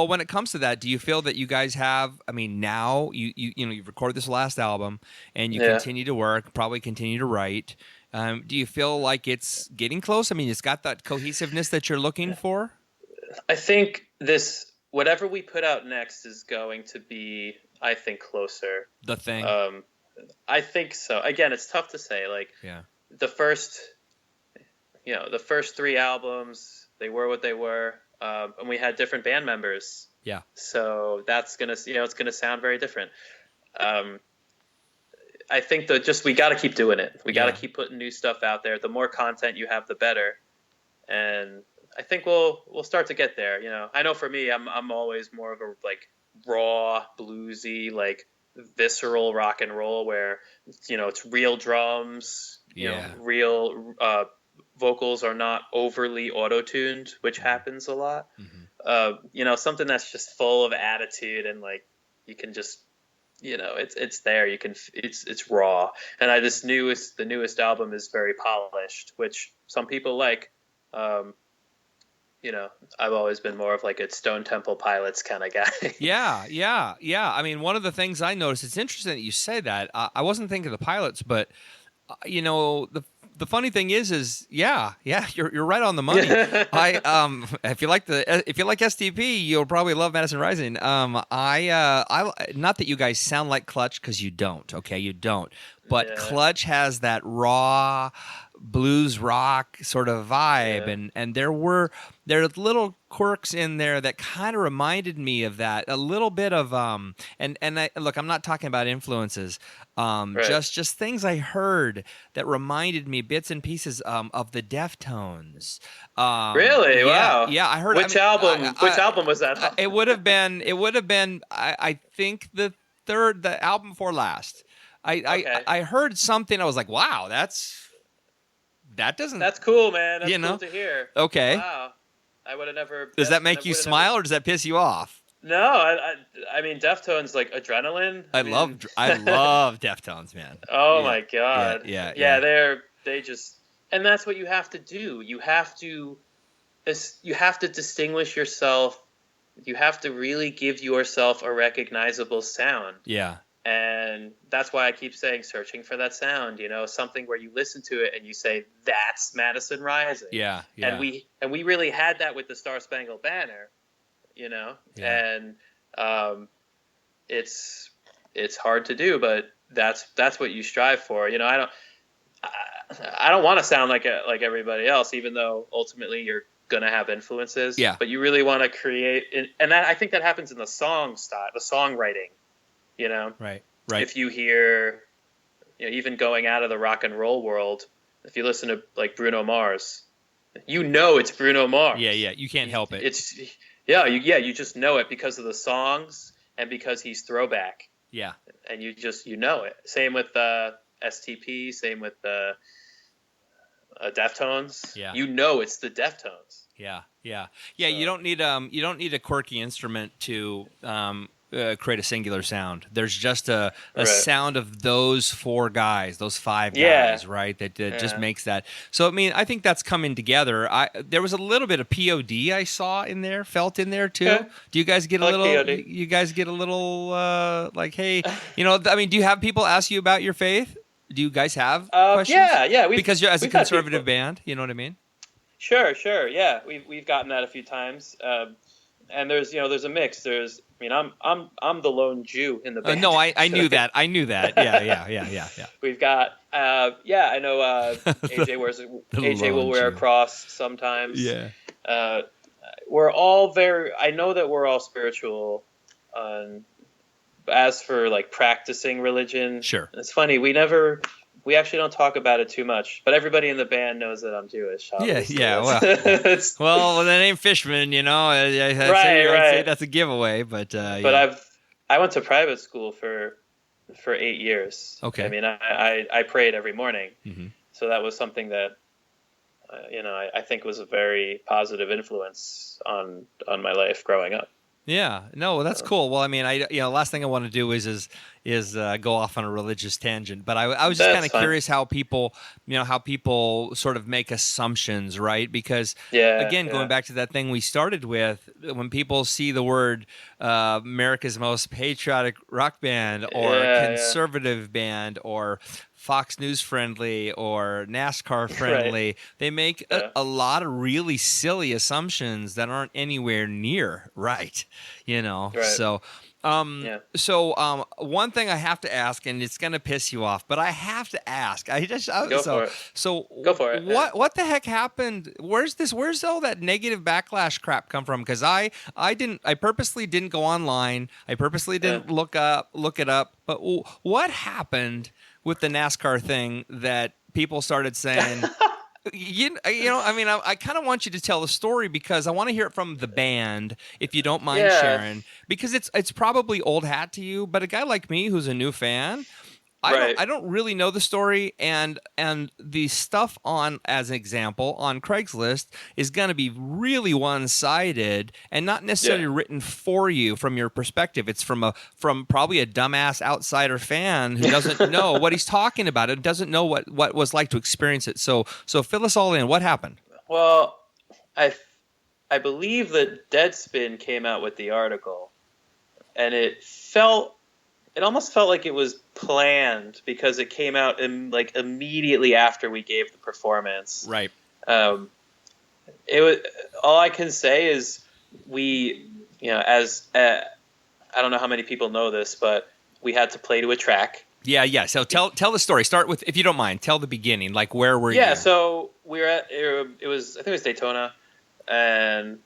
when it comes to that, do you feel that you guys have, I mean, now you know, you've recorded this last album and you continue to work, probably continue to write. Do you feel like it's getting close? I mean, it's got that cohesiveness that you're looking for? I think whatever we put out next is going to be, I think, closer. The thing. I think so. Again, it's tough to say. Like, the first 3 albums, they were what they were, and we had different band members. Yeah. So that's gonna, you know, it's gonna sound very different. I think that we got to keep doing it. We got to keep putting new stuff out there. The more content you have, the better. And I think we'll start to get there. You know, I know for me, I'm always more of a like raw, bluesy, like visceral rock and roll where, you know, it's real drums, you know, real vocals are not overly auto-tuned, which happens a lot. Mm-hmm. You know, something that's just full of attitude and like you can just, you know, it's there. You can, it's raw. And the newest album is very polished, which some people like. You know, I've always been more of like a Stone Temple Pilots kind of guy. Yeah. I mean, one of the things I noticed, it's interesting that you say that. I wasn't thinking of the Pilots, but you know, the funny thing is you're right on the money. If you like STP, you'll probably love Madison Rising. I not that you guys sound like Clutch, because you don't. Okay, you don't. But Clutch has that raw blues rock sort of vibe, and there are little quirks in there that kind of reminded me of that a little bit of look, I'm not talking about influences, just things I heard that reminded me bits and pieces of the Deftones. Really? Wow. Yeah, I heard. Which album was that? It would have been I think the album before last. I heard something. I was like, wow, that's cool, man. That's cool to hear. Okay. Wow. I would have never. Does that make you smile or does that piss you off? No, I mean, Deftones, like Adrenaline. I love Deftones, man. Oh my God. Yeah. They just, and that's what you have to do. You have to distinguish yourself. You have to really give yourself a recognizable sound. Yeah. And that's why I keep saying searching for that sound, you know, something where you listen to it and you say, that's Madison Rising. Yeah. And we really had that with the Star Spangled Banner, you know, and it's hard to do, but that's what you strive for. You know, I don't want to sound like everybody else, even though ultimately you're going to have influences, but you really want to create, and that, I think that happens in the song style, the songwriting. You know, right. If you hear, you know, even going out of the rock and roll world, if you listen to like Bruno Mars, you know it's Bruno Mars. Yeah, you can't help it. You just know it because of the songs and because he's throwback. Yeah, and you know it. Same with STP. Same with Deftones. Yeah, you know it's the Deftones. Yeah. You don't need a quirky instrument to create a singular sound. There's just a Right. sound of those 4 guys, those 5 Yeah. guys, right? That just makes that. So I mean, I think that's coming together. There was a little bit of POD I saw in there, felt in there too. Okay. Do you guys get I a like little? POD. You guys get a little like, hey, I mean, do you have people ask you about your faith? Do you guys have questions? Yeah. Because you're as a we've had conservative people- band, you know what I mean? Sure. Yeah, we've gotten that a few times. And there's a mix. I'm the lone Jew in the band. No, I knew that. I knew that. Yeah. We've got I know AJ will wear a Jew. cross sometimes. Yeah. We're all I know that we're all spiritual. As for like practicing religion, Sure. It's funny, we actually don't talk about it too much, but everybody in the band knows that I'm Jewish. Obviously. Yeah. Well, well, the name Fishman, I'd say that's a giveaway. But But I went to private school for 8 years. Okay. I mean, I prayed every morning, Mhm. so that was something that I think was a very positive influence on my life growing up. Yeah, no, that's cool. Well, I mean, last thing I want to do is go off on a religious tangent, but I was just kind of curious how people sort of make assumptions, right? Because going back to that thing we started with, when people see the word America's most patriotic rock band or conservative band or Fox News friendly or NASCAR friendly, Right. they make a lot of really silly assumptions that aren't anywhere near right, Right. So one thing I have to ask, and it's gonna piss you off, but I have to ask. Go for it. So Go for it. What the heck happened? Where's all that negative backlash crap come from? Because I purposely didn't go online. I purposely didn't look it up. But what happened with the NASCAR thing that people started saying? I kind of want you to tell the story because I want to hear it from the band, if you don't mind sharing, because it's probably old hat to you, but a guy like me who's a new fan, I don't really know the story, and the stuff as an example on Craigslist is going to be really one-sided and not necessarily written for you from your perspective. It's from probably a dumbass outsider fan who doesn't know what he's talking about. It doesn't know what was like to experience it. So fill us all in. What happened? Well, I believe that Deadspin came out with the article, and it almost felt like it was planned because it came out immediately after we gave the performance. Right. It was, all I can say is we, as I don't know how many people know this, but we had to play to a track. Yeah. So tell the story. Start with, if you don't mind, tell the beginning. Like, where were you? Yeah. So we were I think it was Daytona, and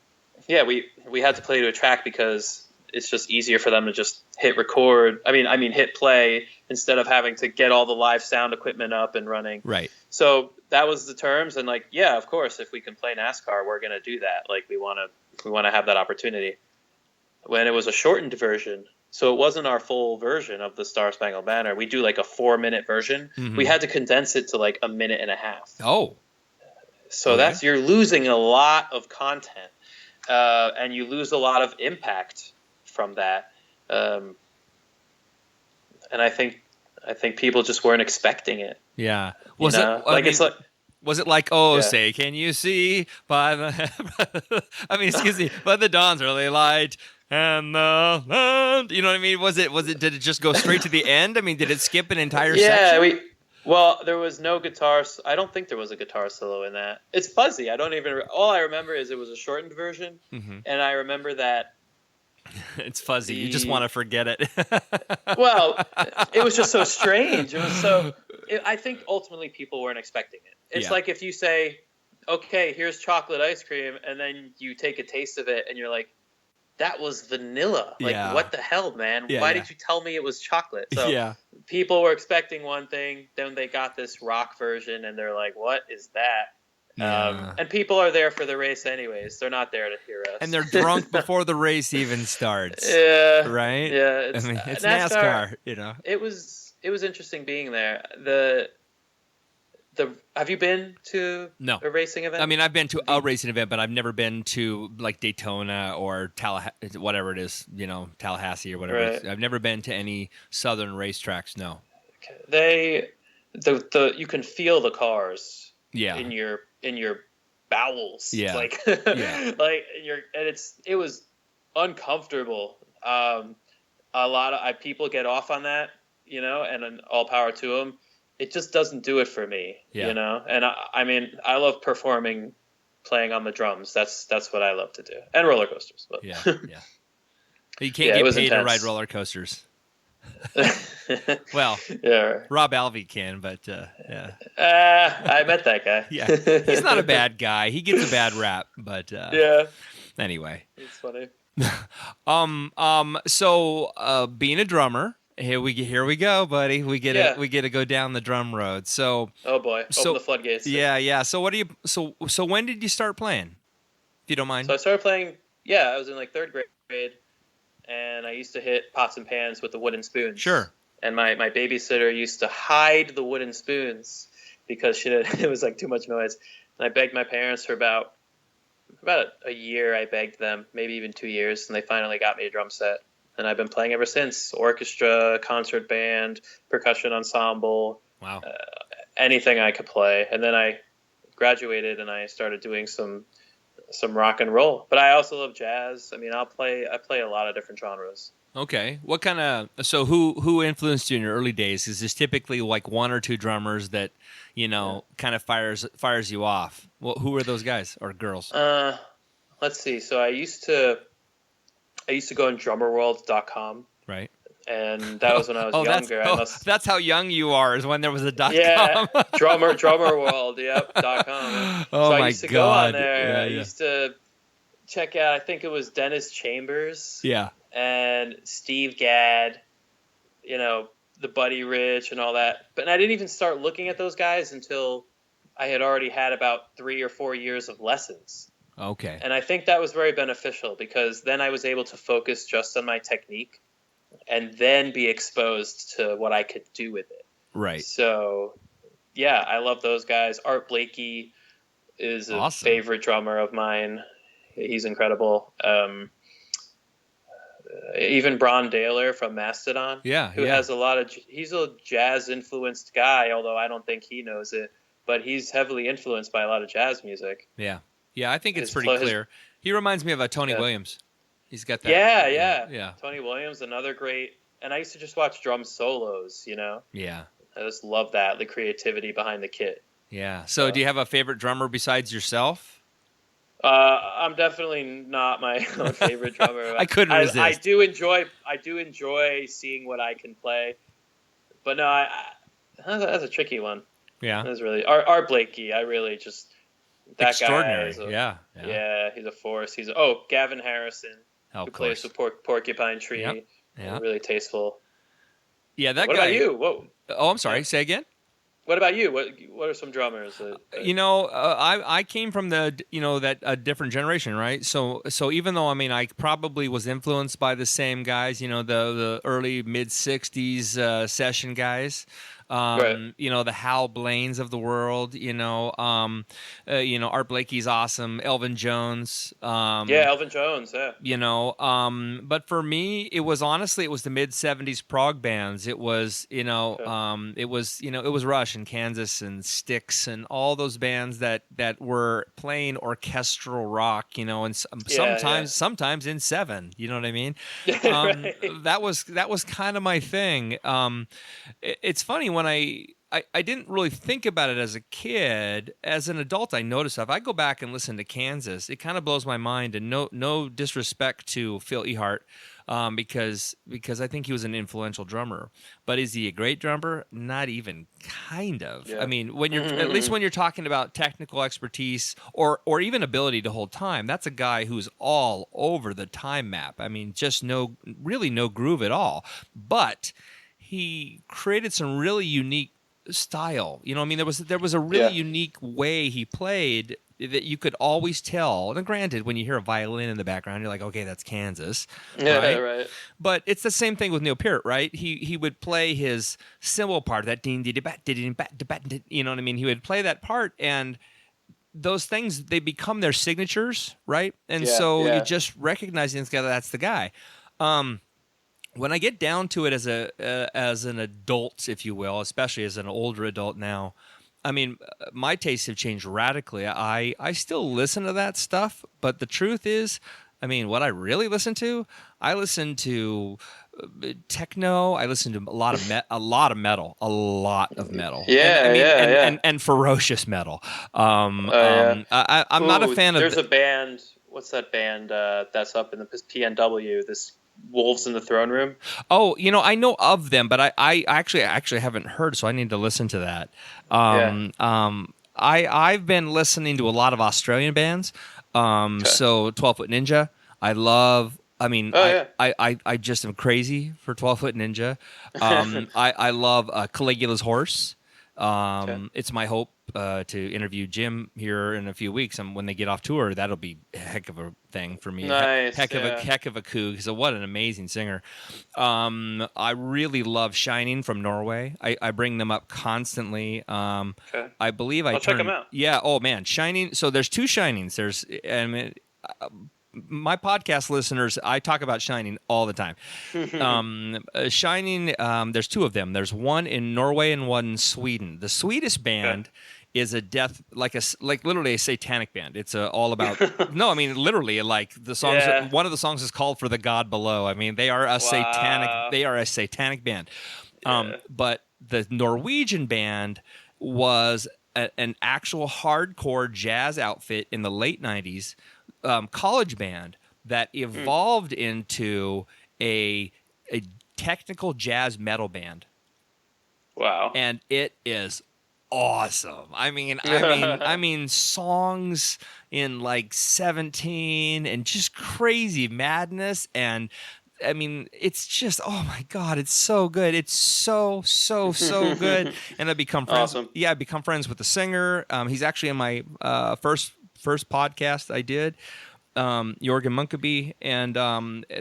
we had to play to a track because it's just easier for them to just hit record. I mean hit play instead of having to get all the live sound equipment up and running. Right. So that was the terms, and of course, if we can play NASCAR, we're going to do that. We want to have that opportunity. When it was a shortened version, so it wasn't our full version of the Star Spangled Banner. We do a 4-minute version. Mm-hmm. We had to condense it to a minute and a half. Oh. So you're losing a lot of content, and you lose a lot of impact from that, and I think people just weren't expecting it. Yeah, was it say, can you see by the? Excuse me, by the dawn's early light and the land. You know what I mean? Was it? Did it just go straight to the end? I mean, did it skip an entire section? Well, there was no guitar. I don't think there was a guitar solo in that. It's fuzzy. I don't even. All I remember is it was a shortened version, and I remember that. It's fuzzy. You just want to forget it. Well, it was just so strange. It was I think ultimately people weren't expecting it. It's like if you say, okay, here's chocolate ice cream, and then you take a taste of it, and you're like, that was vanilla. What the hell, man? Why did you tell me it was chocolate? So people were expecting one thing, then they got this rock version, and they're like, what is that? And people are there for the race anyways. They're not there to hear us. And they're drunk before the race even starts. Yeah. Right? Yeah. It's NASCAR, It was interesting being there. Have you been to No. a racing event? I mean, I've been to a racing event, but I've never been to like Daytona or whatever it is, Tallahassee or whatever. Right. I've never been to any southern racetracks. No. You can feel the cars Yeah. in your bowels. Yeah. Like, Yeah. like it was uncomfortable. A lot of people get off on that, and then all power to them. It just doesn't do it for me, And I mean, I love performing, playing on the drums. That's what I love to do, and roller coasters. But. Yeah. You can't get paid to ride roller coasters. Well, yeah. Rob Alvey can, but yeah. I met that guy. Yeah, he's not a bad guy. He gets a bad rap, but yeah. Anyway, it's funny. So being a drummer, here we go, buddy. We get to go down the drum road. So oh boy, open the floodgates. Yeah. So what do you? So when did you start playing? If you don't mind. So I started playing. Yeah, I was in like third grade, and I used to hit pots and pans with the wooden spoons. Sure. And my babysitter used to hide the wooden spoons because it was like too much noise. And I begged my parents for about a year. I begged them, maybe even 2 years, and they finally got me a drum set. And I've been playing ever since. Orchestra, concert band, percussion ensemble. Wow. Anything I could play. And then I graduated and I started doing some rock and roll. But I also love jazz. I mean, I play a lot of different genres. Okay. What kind of who influenced you in your early days? Is this typically like one or two drummers that, kind of fires you off? Well, who are those guys or girls? Let's see. So I used to go on drummerworld.com. Right. And that was when I was younger. That's how young you are, is when there was a .com. Yeah, drummerworld, yep, .com. Oh, so my I used to God. go on there. Yeah, I used to check out, I think it was Dennis Chambers. Yeah. And Steve Gadd, the Buddy Rich and all that. But I didn't even start looking at those guys until I had already had about 3 or 4 years of lessons. Okay. And I think that was very beneficial because then I was able to focus just on my technique and then be exposed to what I could do with it. Right. So, yeah, I love those guys. Art Blakey is a favorite drummer of mine. He's incredible. Even Brann Dailor from Mastodon. Yeah. Who has he's a jazz influenced guy, although I don't think he knows it, but he's heavily influenced by a lot of jazz music. Yeah. Yeah, I think it's pretty clear. He reminds me of a Tony Williams. He's got that. Yeah. Tony Williams, another great. And I used to just watch drum solos, Yeah. I just love that, the creativity behind the kit. Yeah. So do you have a favorite drummer besides yourself? I'm definitely not my own favorite drummer. I couldn't resist. I do enjoy seeing what I can play. But no, that's a tricky one. Yeah. That's really Art Blakey. I really just that extraordinary. Guy yeah, he's a force. Gavin Harrison, who plays with Porcupine Tree. Yep. Yeah. Really tasteful. Yeah, that guy. What about you? Whoa. Oh, I'm sorry. Say again. What about you? What are some drummers? I came from that different generation, right? So even though I probably was influenced by the same guys, the early mid '60s session guys. Right. The Hal Blaines of the world, Art Blakey's awesome, Elvin Jones. Elvin Jones, yeah. But for me, it was the mid '70s prog bands. It was, it was Rush and Kansas and Styx and all those bands that were playing orchestral rock, and sometimes in seven. You know what I mean? Right. That was kind of my thing. It's funny when I didn't really think about it as a kid. As an adult, I noticed if I go back and listen to Kansas, it kind of blows my mind. And no disrespect to Phil Ehart, because I think he was an influential drummer. But is he a great drummer? Not even kind of. Yeah. I mean, when you're at least when you're talking about technical expertise or even ability to hold time, that's a guy who's all over the time map. I mean, just no groove at all. But he created some really unique style. There was a really unique way he played that you could always tell. And granted, when you hear a violin in the background, you're like, okay, that's Kansas, Yeah, right? right. But it's the same thing with Neil Peart, right? He would play his cymbal part, that ding ding bat ding bat bat, you know what I mean? He would play that part, and those things, they become their signatures, right? And so you just recognizing this guy, that's the guy. When I get down to it as an adult, if you will, especially as an older adult now, I mean, my tastes have changed radically. I still listen to that stuff, but the truth is, I mean, what I really listen to, I listen to techno. I listen to a lot of metal, Yeah, and ferocious metal. I'm Ooh, not a fan of. There's a band. What's that band that's up in the PNW? This Wolves in the Throne Room. Oh, I know of them, but I actually haven't heard, so I need to listen to that. I've been listening to a lot of Australian bands. So 12 Foot Ninja, I love. I mean, I just am crazy for 12 Foot Ninja. I love Caligula's Horse. It's my hope to interview Jim here in a few weeks, and when they get off tour, that'll be a heck of a thing for me. Nice, heck of a coup. So what an amazing singer. I really love Shining from Norway. I bring them up constantly. I believe I'll check them out. Yeah. Oh man, Shining. So there's two Shinings. There's my podcast listeners, I talk about Shining all the time. Shining, there's two of them. There's one in Norway and one in Sweden. The Swedish band is a death, like literally a satanic band. It's all about no, I mean literally, like the songs. One of the songs is called "For the God Below." I mean they are a satanic. They are a satanic band. But the Norwegian band was an actual hardcore jazz outfit in the late '90s. College band that evolved into a technical jazz metal band. Wow. And it is awesome. I mean songs in like 17 and just crazy madness, and I mean, it's just, oh my God, it's so good. It's so good. And I become friends. Awesome. Yeah, I become friends with the singer. He's actually in my first podcast I did, Jorgen Munkeby, and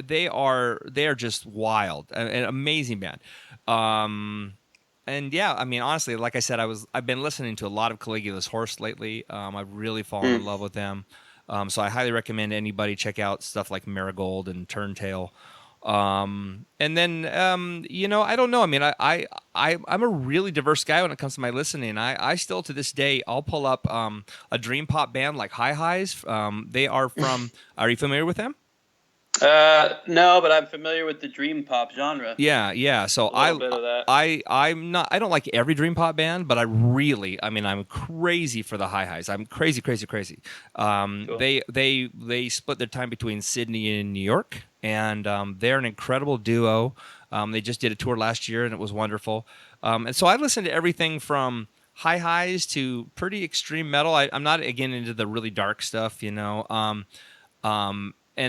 they are just wild, an amazing band. And yeah, I mean, honestly, like I said, I've been listening to a lot of Caligula's Horse lately. I've really fallen in love with them. So I highly recommend anybody check out stuff like Marigold and Turntail. And then, I don't know. I mean, I'm a really diverse guy when it comes to my listening. I still, to this day, I'll pull up a dream pop band like Hi Hi's. They are from. Are you familiar with them? No, but I'm familiar with the dream pop genre. Yeah. So a little bit of that. I'm not. I don't like every dream pop band, but I'm crazy for the Hi Hi's. I'm crazy. Cool. They split their time between Sydney and New York, and they're an incredible duo. They just did a tour last year, and it was wonderful. And so I listened to everything from Hi Hi's to pretty extreme metal. I'm not again into the really dark stuff, And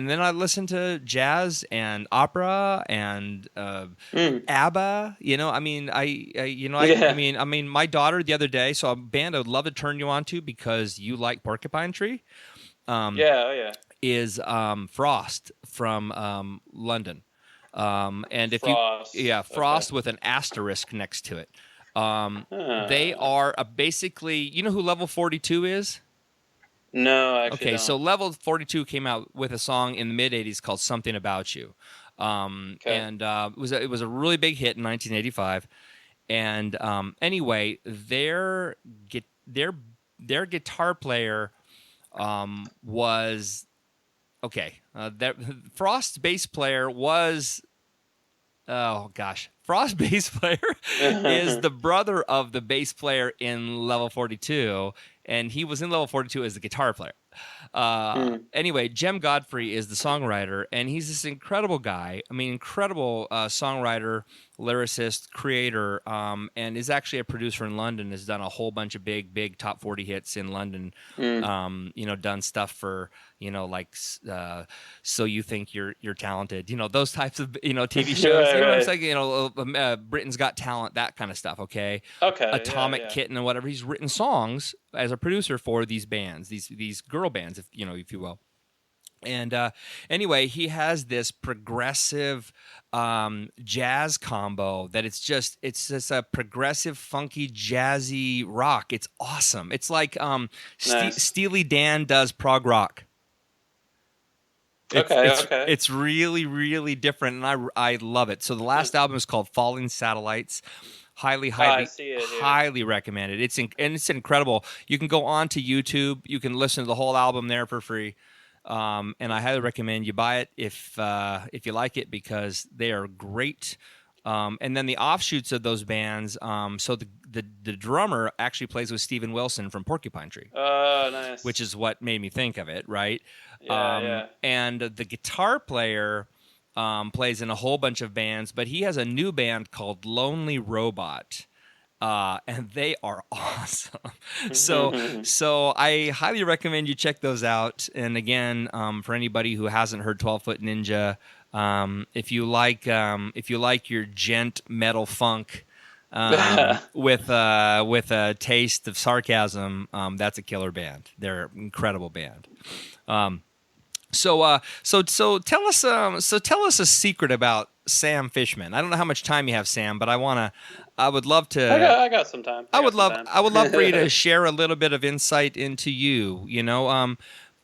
then I listened to jazz and opera and ABBA. I mean, my daughter the other day saw a band I would love to turn you on to because you like Porcupine Tree. Is Frost from London, and if Frost with an asterisk next to it. They are basically, you know who Level 42 is? No, I actually don't. So Level 42 came out with a song in the mid-'80s called Something About You. And it was a really big hit in 1985. And anyway, their guitar player was Frost's bass player was Frost's bass player is the brother of the bass player in Level 42, and he was in Level 42 as the guitar player. Anyway, Jem Godfrey is the songwriter, and he's this incredible guy. I mean, incredible songwriter, lyricist, creator, and is actually a producer in London. Has done a whole bunch of big top 40 hits in London. Done stuff for like So You Think You're Talented. Those types of TV shows. Right. It's like Britain's Got Talent, that kind of stuff. Okay. Okay. Atomic yeah. Kitten and whatever. He's written songs as a producer for these bands, these girl bands, if you will. And anyway, he has this progressive jazz combo that it's just a progressive, funky, jazzy rock. It's awesome. It's like Nice. Steely Dan does prog rock. It's really, really different, and I love it. So the last album is called Falling Satellites. Highly recommended. It's incredible. You can go on to YouTube. You can listen to the whole album there for free. And I highly recommend you buy it if you like it, because they are great. And then the offshoots of those bands. So the drummer actually plays with Steven Wilson from Porcupine Tree. Oh, nice. Which is what made me think of it, right? Yeah. And the guitar player plays in a whole bunch of bands, but he has a new band called Lonely Robot. And they are awesome. So I highly recommend you check those out. And again, for anybody who hasn't heard 12-Foot Ninja, if you like your gent metal funk with a taste of sarcasm, that's a killer band. They're an incredible band. So tell us a secret about Sam Fishman. I don't know how much time you have, Sam, but I would love to. I got some time. I would love for you to share a little bit of insight into you.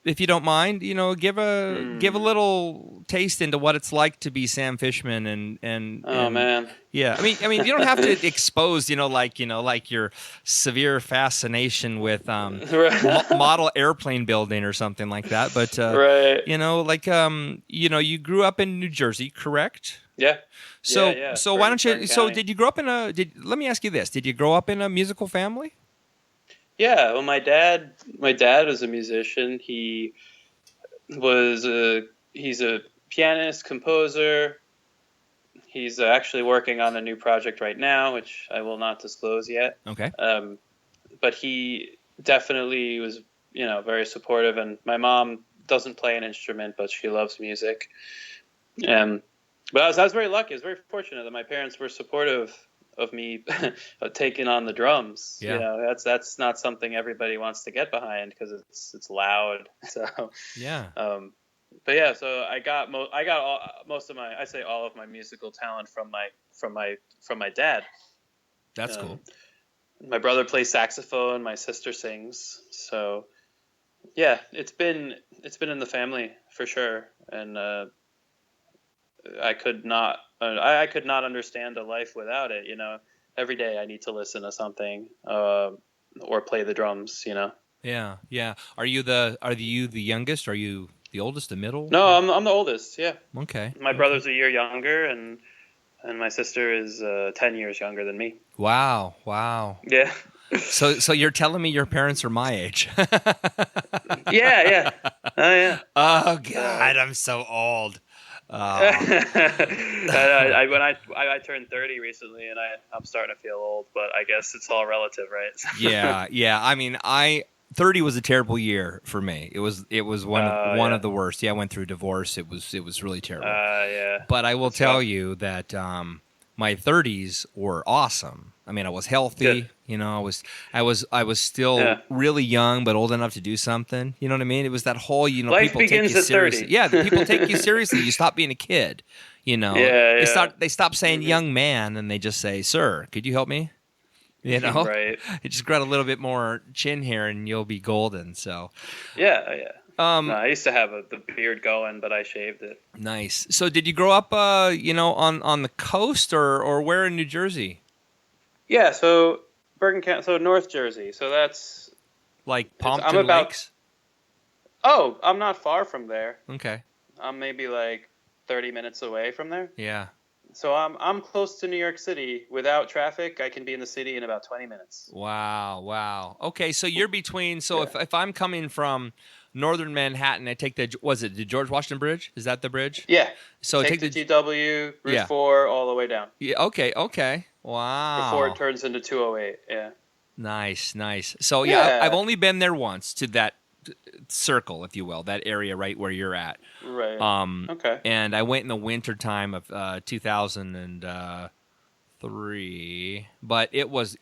If you don't mind, give a little taste into what it's like to be Sam Fishman and man. Yeah, I mean, you don't have to expose, like your severe fascination with model airplane building or something like that. But right. You grew up in New Jersey, correct? Yeah. So why don't you? So did you grow up in let me ask you this: did you grow up in a musical family? Yeah. Well, my dad was a musician. He's a pianist, composer. He's actually working on a new project right now, which I will not disclose yet. Okay. But he definitely was, very supportive. And my mom doesn't play an instrument, but she loves music. But I was very lucky. I was very fortunate that my parents were supportive of me taking on the drums. Yeah. That's not something everybody wants to get behind because it's loud. So yeah. But yeah, so I got all of my musical talent from my dad. That's cool. My brother plays saxophone. My sister sings. So yeah, it's been in the family for sure. And I could not understand a life without it. Every day I need to listen to something or play the drums. Yeah. Are you the youngest? Are you the oldest, the middle? No, I'm the oldest. Yeah. Okay. My brother's a year younger, and my sister is 10 years younger than me. Wow. Yeah. So you're telling me your parents are my age? Yeah. Oh yeah. Oh God, I'm so old. I turned 30 recently, and I'm starting to feel old, but I guess it's all relative, right? Yeah. I mean, 30 was a terrible year for me. It was one of the worst. Yeah, I went through divorce. It was really terrible. Yeah. But I will tell you that my 30s were awesome. I mean, I was healthy. Good. I was still really young, but old enough to do something. You know what I mean? It was that whole, Life people take you seriously. 30. Yeah, people take you seriously. You stop being a kid. Yeah. They stop saying young man, and they just say, "Sir, could you help me?" Right. You just got a little bit more chin hair, and you'll be golden. So. Yeah. No, I used to have the beard going, but I shaved it. Nice. So, did you grow up, on the coast or where in New Jersey? Yeah, so Bergen County, so North Jersey. So that's like Pompton Lakes. Oh, I'm not far from there. Okay. I'm maybe like 30 minutes away from there. Yeah. So I'm close to New York City. Without traffic, I can be in the city in about 20 minutes. Wow. Okay, so you're between. So if I'm coming from northern Manhattan. I take the George Washington Bridge? Is that the bridge? Yeah. So take the GW Route 4 all the way down. Yeah. Okay. Wow. Before it turns into 208. Yeah. Nice. So yeah, I've only been there once to that circle, if you will, that area right where you're at. Right. Okay. And I went in the winter time of 2003, but it was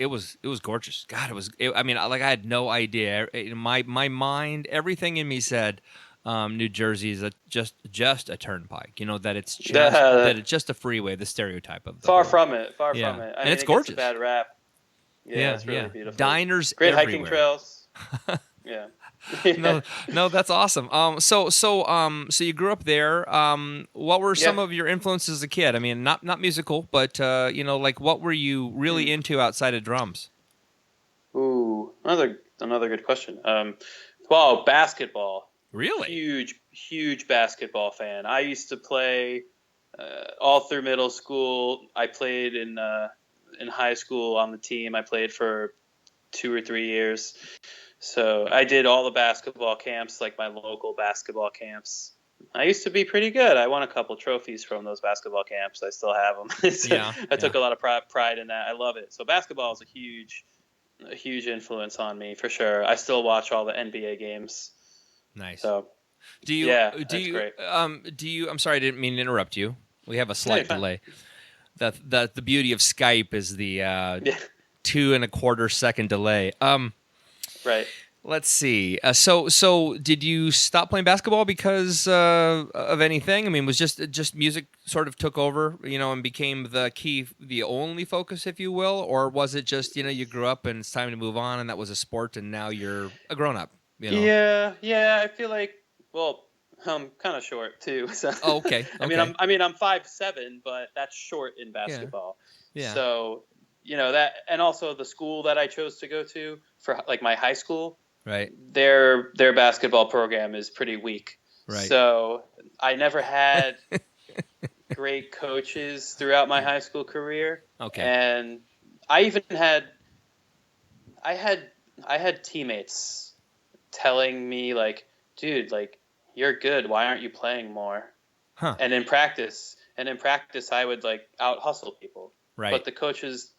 gorgeous. God, I mean, like I had no idea. My mind, everything in me said New Jersey is just a turnpike. You know that it's just a freeway. The stereotype of far from it. I mean, and it's gorgeous. It's a bad rap. Yeah, it's really beautiful. Diners, great everywhere. Hiking trails. Yeah. No, that's awesome. So you grew up there. What were some of your influences as a kid? I mean, not musical, but like what were you really into outside of drums? Ooh, another good question. Well, basketball. Really? Huge basketball fan. I used to play all through middle school. I played in high school on the team. I played for 2 or 3 years. So I did all the basketball camps, like my local basketball camps. I used to be pretty good. I won a couple trophies from those basketball camps. I still have them. I took a lot of pride in that. I love it. So basketball is a huge influence on me for sure. I still watch all the NBA games. Nice. So do you? Great. I'm sorry, I didn't mean to interrupt you. We have a slight delay. The beauty of Skype is the 2.25 second delay. Right. Let's see. So did you stop playing basketball because of anything? I mean, was just music sort of took over, and became the only focus, if you will, or was it just you grew up and it's time to move on and that was a sport and now you're a grown up? Yeah. I feel like I'm kind of short too. So. Oh, okay. I'm 5'7", but that's short in basketball. Yeah. So. That, and also the school that I chose to go to for like my high school, right? Their basketball program is pretty weak, right? So I never had great coaches throughout my high school career. Okay, and I even had teammates telling me like, "Dude, like you're good. Why aren't you playing more?" Huh? And in practice, I would like out hustle people, right? But the coaches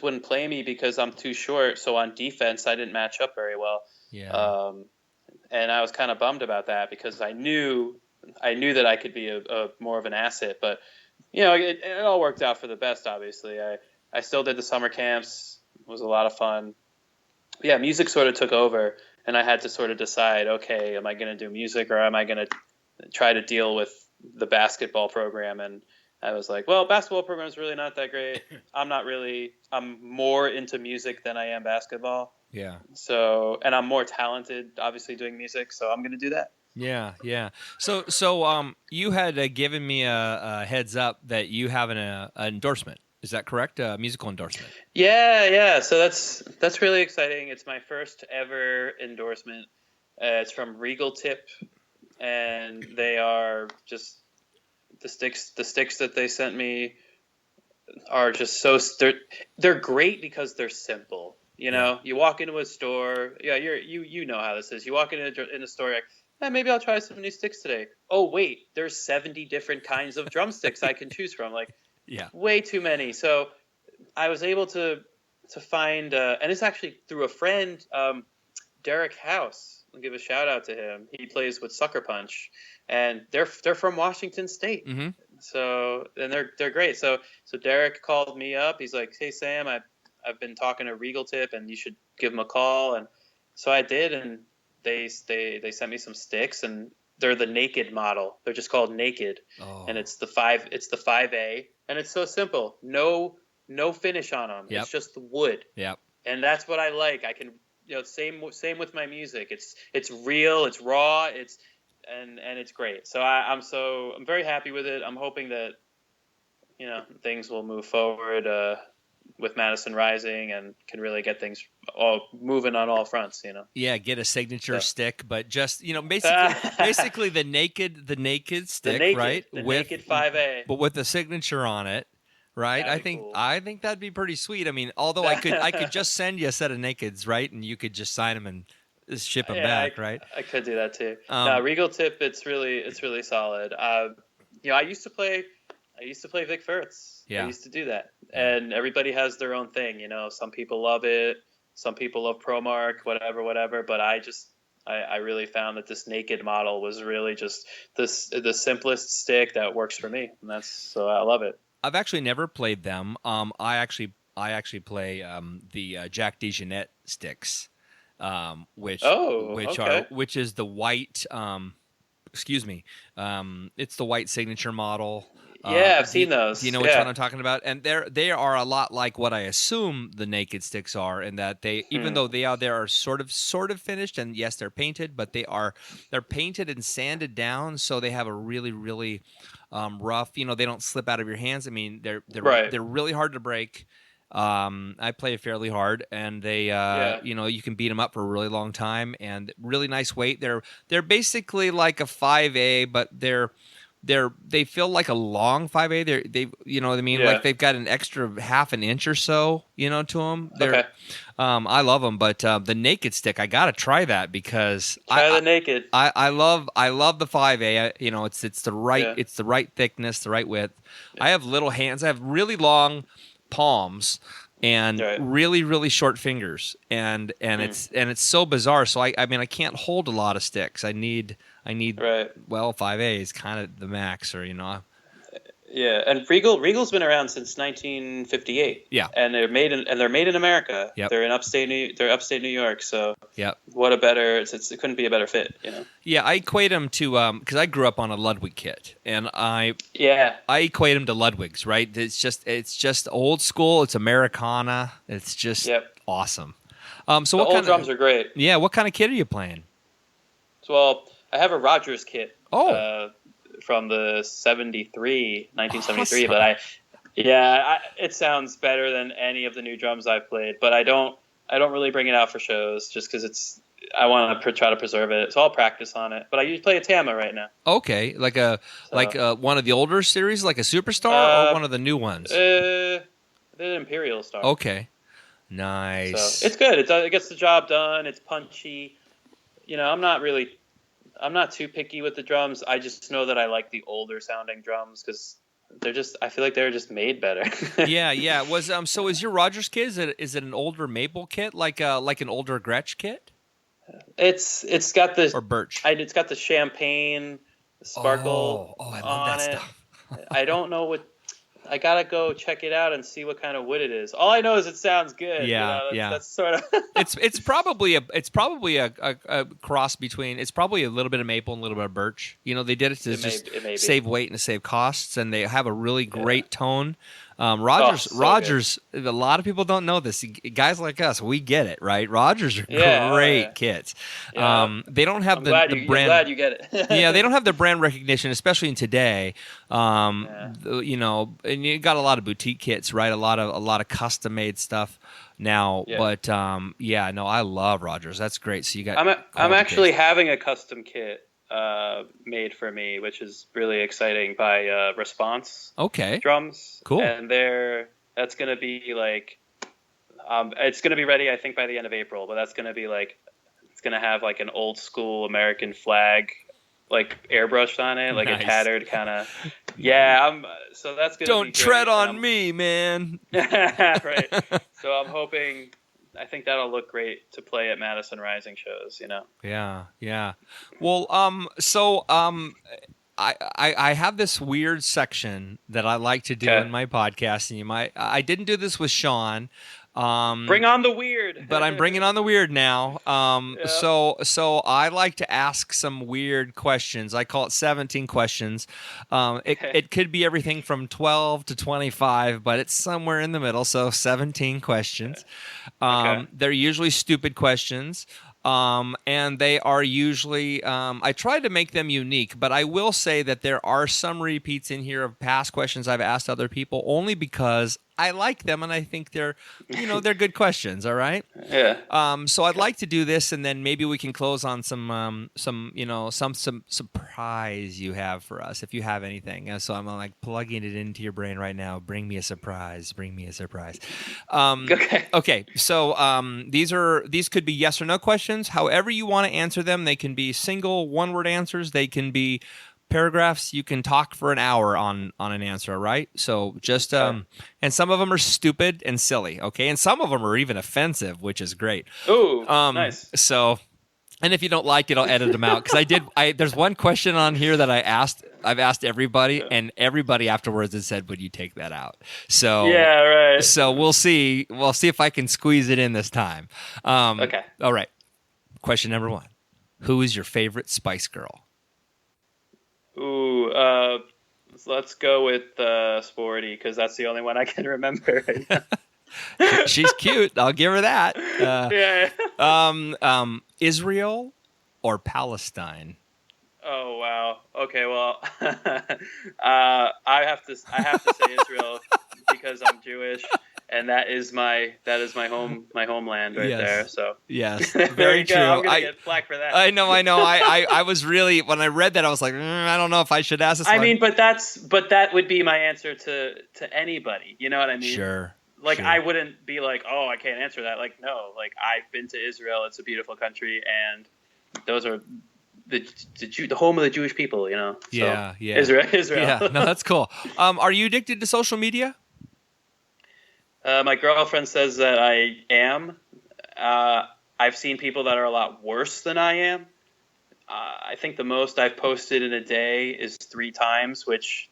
wouldn't play me because I'm too short. So on defense, I didn't match up very well. Yeah. And I was kind of bummed about that because I knew that I could be a more of an asset. But it all worked out for the best. Obviously, I still did the summer camps. It was a lot of fun. Yeah, music sort of took over, and I had to sort of decide: okay, am I going to do music or am I going to try to deal with the basketball program? And I was like, well, basketball program is really not that great. I'm more into music than I am basketball. Yeah. So, and I'm more talented, obviously, doing music. So I'm going to do that. Yeah. So you had given me a heads up that you have an endorsement. Is that correct? A musical endorsement. Yeah. So that's really exciting. It's my first ever endorsement. It's from Regal Tip, and they are just. The sticks that they sent me are just they're great because they're simple. You walk into a store. Yeah, you know how this is. You walk in a store, like, maybe I'll try some of these sticks today. Oh wait, there's 70 different kinds of drumsticks I can choose from. Like, way too many. So I was able to find, and it's actually through a friend, Derek House. I'll give a shout out to him. He plays with Sucker Punch, and they're from Washington State. Mm-hmm. So, and they're great. So Derek called me up. He's like, "Hey Sam, I've been talking to Regal Tip, and you should give him a call." And so I did, and they sent me some sticks, and they're the naked model. They're just called naked, and it's the 5A, and it's so simple. No finish on them. Yep. It's just the wood. Yep. And that's what I like. I can. Same with my music. It's real, it's raw, and it's great. So I'm very happy with it. I'm hoping that things will move forward with Madison Rising and can really get things all moving on all fronts. Yeah, get a signature stick, but just basically the naked stick, right? The naked 5A, but with the signature on it. Right, I think that'd be pretty sweet. I mean, although I could just send you a set of nakeds, right, and you could just sign them and ship them Yeah, back, right? I could do that too. No, Regal Tip, it's really solid. I used to play Vic Firths. Yeah. I used to do that, and everybody has their own thing. Some people love it, some people love ProMark, whatever. But I really found that this naked model was really just the simplest stick that works for me, and so I love it. I've actually never played them. I actually play the Jack DeJohnette sticks, which is the white. Excuse me. It's the white signature model. Yeah, I've seen those. Do you know which one I'm talking about? And they are a lot like what I assume the naked sticks are, in that they, even though they are sort of finished, and yes, they're painted, but they're painted and sanded down, so they have a really, really rough. They don't slip out of your hands. I mean, they're really hard to break. I play fairly hard, and they, you can beat them up for a really long time, and really nice weight. They're basically like a 5A, but they feel like a long 5A. They you know what I mean? Like they've got an extra half an inch or so, to them. I love them, but the naked stick, I gotta try that, because the naked. I love the 5A. It's the right thickness, the right width. Yeah. I have little hands. I have really long palms and really, really short fingers, and it's so bizarre. So I mean, I can't hold a lot of sticks. I need 5A is kind of the max, or Yeah, and Regal's been around since 1958. Yeah, and they're made in America. Yep. They're upstate New York. So what a better it couldn't be a better fit. Yeah, I equate them to because I grew up on a Ludwig kit, and I equate them to Ludwigs. Right? It's just old school. It's Americana. It's just awesome. So the old drums are great. Yeah, what kind of kit are you playing? Well, I have a Rogers kit. From the 1973, awesome. But it sounds better than any of the new drums I've played, but I don't really bring it out for shows, just because I want to try to preserve it, so I'll practice on it. But I usually play a Tama right now. Okay, like one of the older series, like a Superstar, or one of the new ones? The Imperial Star. Okay, nice. So it's good. It gets the job done. It's punchy. I'm not too picky with the drums. I just know that I like the older sounding drums, because I feel like they're just made better. Yeah. So is your Rogers kit, is it an older maple kit, like an older Gretsch kit? It's got the or birch. It's got the champagne sparkle. Oh, I love that stuff. I don't know what. I gotta go check it out and see what kind of wood it is. All I know is it sounds good. Yeah. That's sort of. it's probably a cross between. It's probably a little bit of maple and a little bit of birch. They did it to save weight and to save costs, and they have a really great tone. Rogers. A lot of people don't know this. Guys like us, we get it, right? Rogers are great kits. Yeah. They don't have the brand. I'm glad you get it. Yeah, they don't have the brand recognition, especially in today. And you got a lot of boutique kits, right? A lot of custom made stuff now. Yeah. But I love Rogers. That's great. So you got. I'm actually having a custom kit made for me, which is really exciting, by Response. Okay. Drums. Cool. And that's gonna be like, it's gonna be ready, I think, by the end of April. But that's gonna be like, it's gonna have like an old school American flag, like airbrushed on it, like a tattered kind of. Yeah. So that's gonna. Don't tread on me, man. Right. So I'm hoping. I think that'll look great to play at Madison Rising shows, Yeah. Well, I have this weird section that I like to do in my podcast, and I didn't do this with Sean. Bring on the weird. But I'm bringing on the weird now. So I like to ask some weird questions. I call it 17 questions. It could be everything from 12 to 25, but it's somewhere in the middle. So 17 questions. They're usually stupid questions. And they are usually, I try to make them unique, but I will say that there are some repeats in here of past questions I've asked other people, only because I like them, and I think they're good questions. All right. Yeah. So I'd like to do this, and then maybe we can close on some surprise you have for us, if you have anything. So I'm like plugging it into your brain right now. Bring me a surprise. Bring me a surprise. Okay. Okay. So these could be yes or no questions. However you want to answer them. They can be single, one-word answers. They can be paragraphs. You can talk for an hour on an answer, right? So just and some of them are stupid and silly, okay? And some of them are even offensive, which is great. Ooh, nice. So, and if you don't like it, I'll edit them out because there's one question on here that I've asked everybody, and everybody afterwards has said, "Would you take that out?" So yeah, right. So we'll see. We'll see if I can squeeze it in this time. Okay. All right. Question number 1: Who is your favorite Spice Girl? Ooh, let's go with Sporty because that's the only one I can remember. She's cute. I'll give her that. Yeah. Israel or Palestine? Oh wow. Okay. Well, I have to say Israel because I'm Jewish, and that is my homeland right there. So yes, very true. I'm gonna get flack for that. I know. I was really, when I read that, I was like, I don't know if I should ask this. I mean, but that would be my answer to anybody. You know what I mean? Sure. Like sure. I wouldn't be like, oh, I can't answer that. Like no, like I've been to Israel. It's a beautiful country, and those are the home of the Jewish people. You know. So, yeah. Israel. Yeah. No, that's cool. Are you addicted to social media? My girlfriend says that I am. I've seen people that are a lot worse than I am. I think the most I've posted in a day is 3 times, which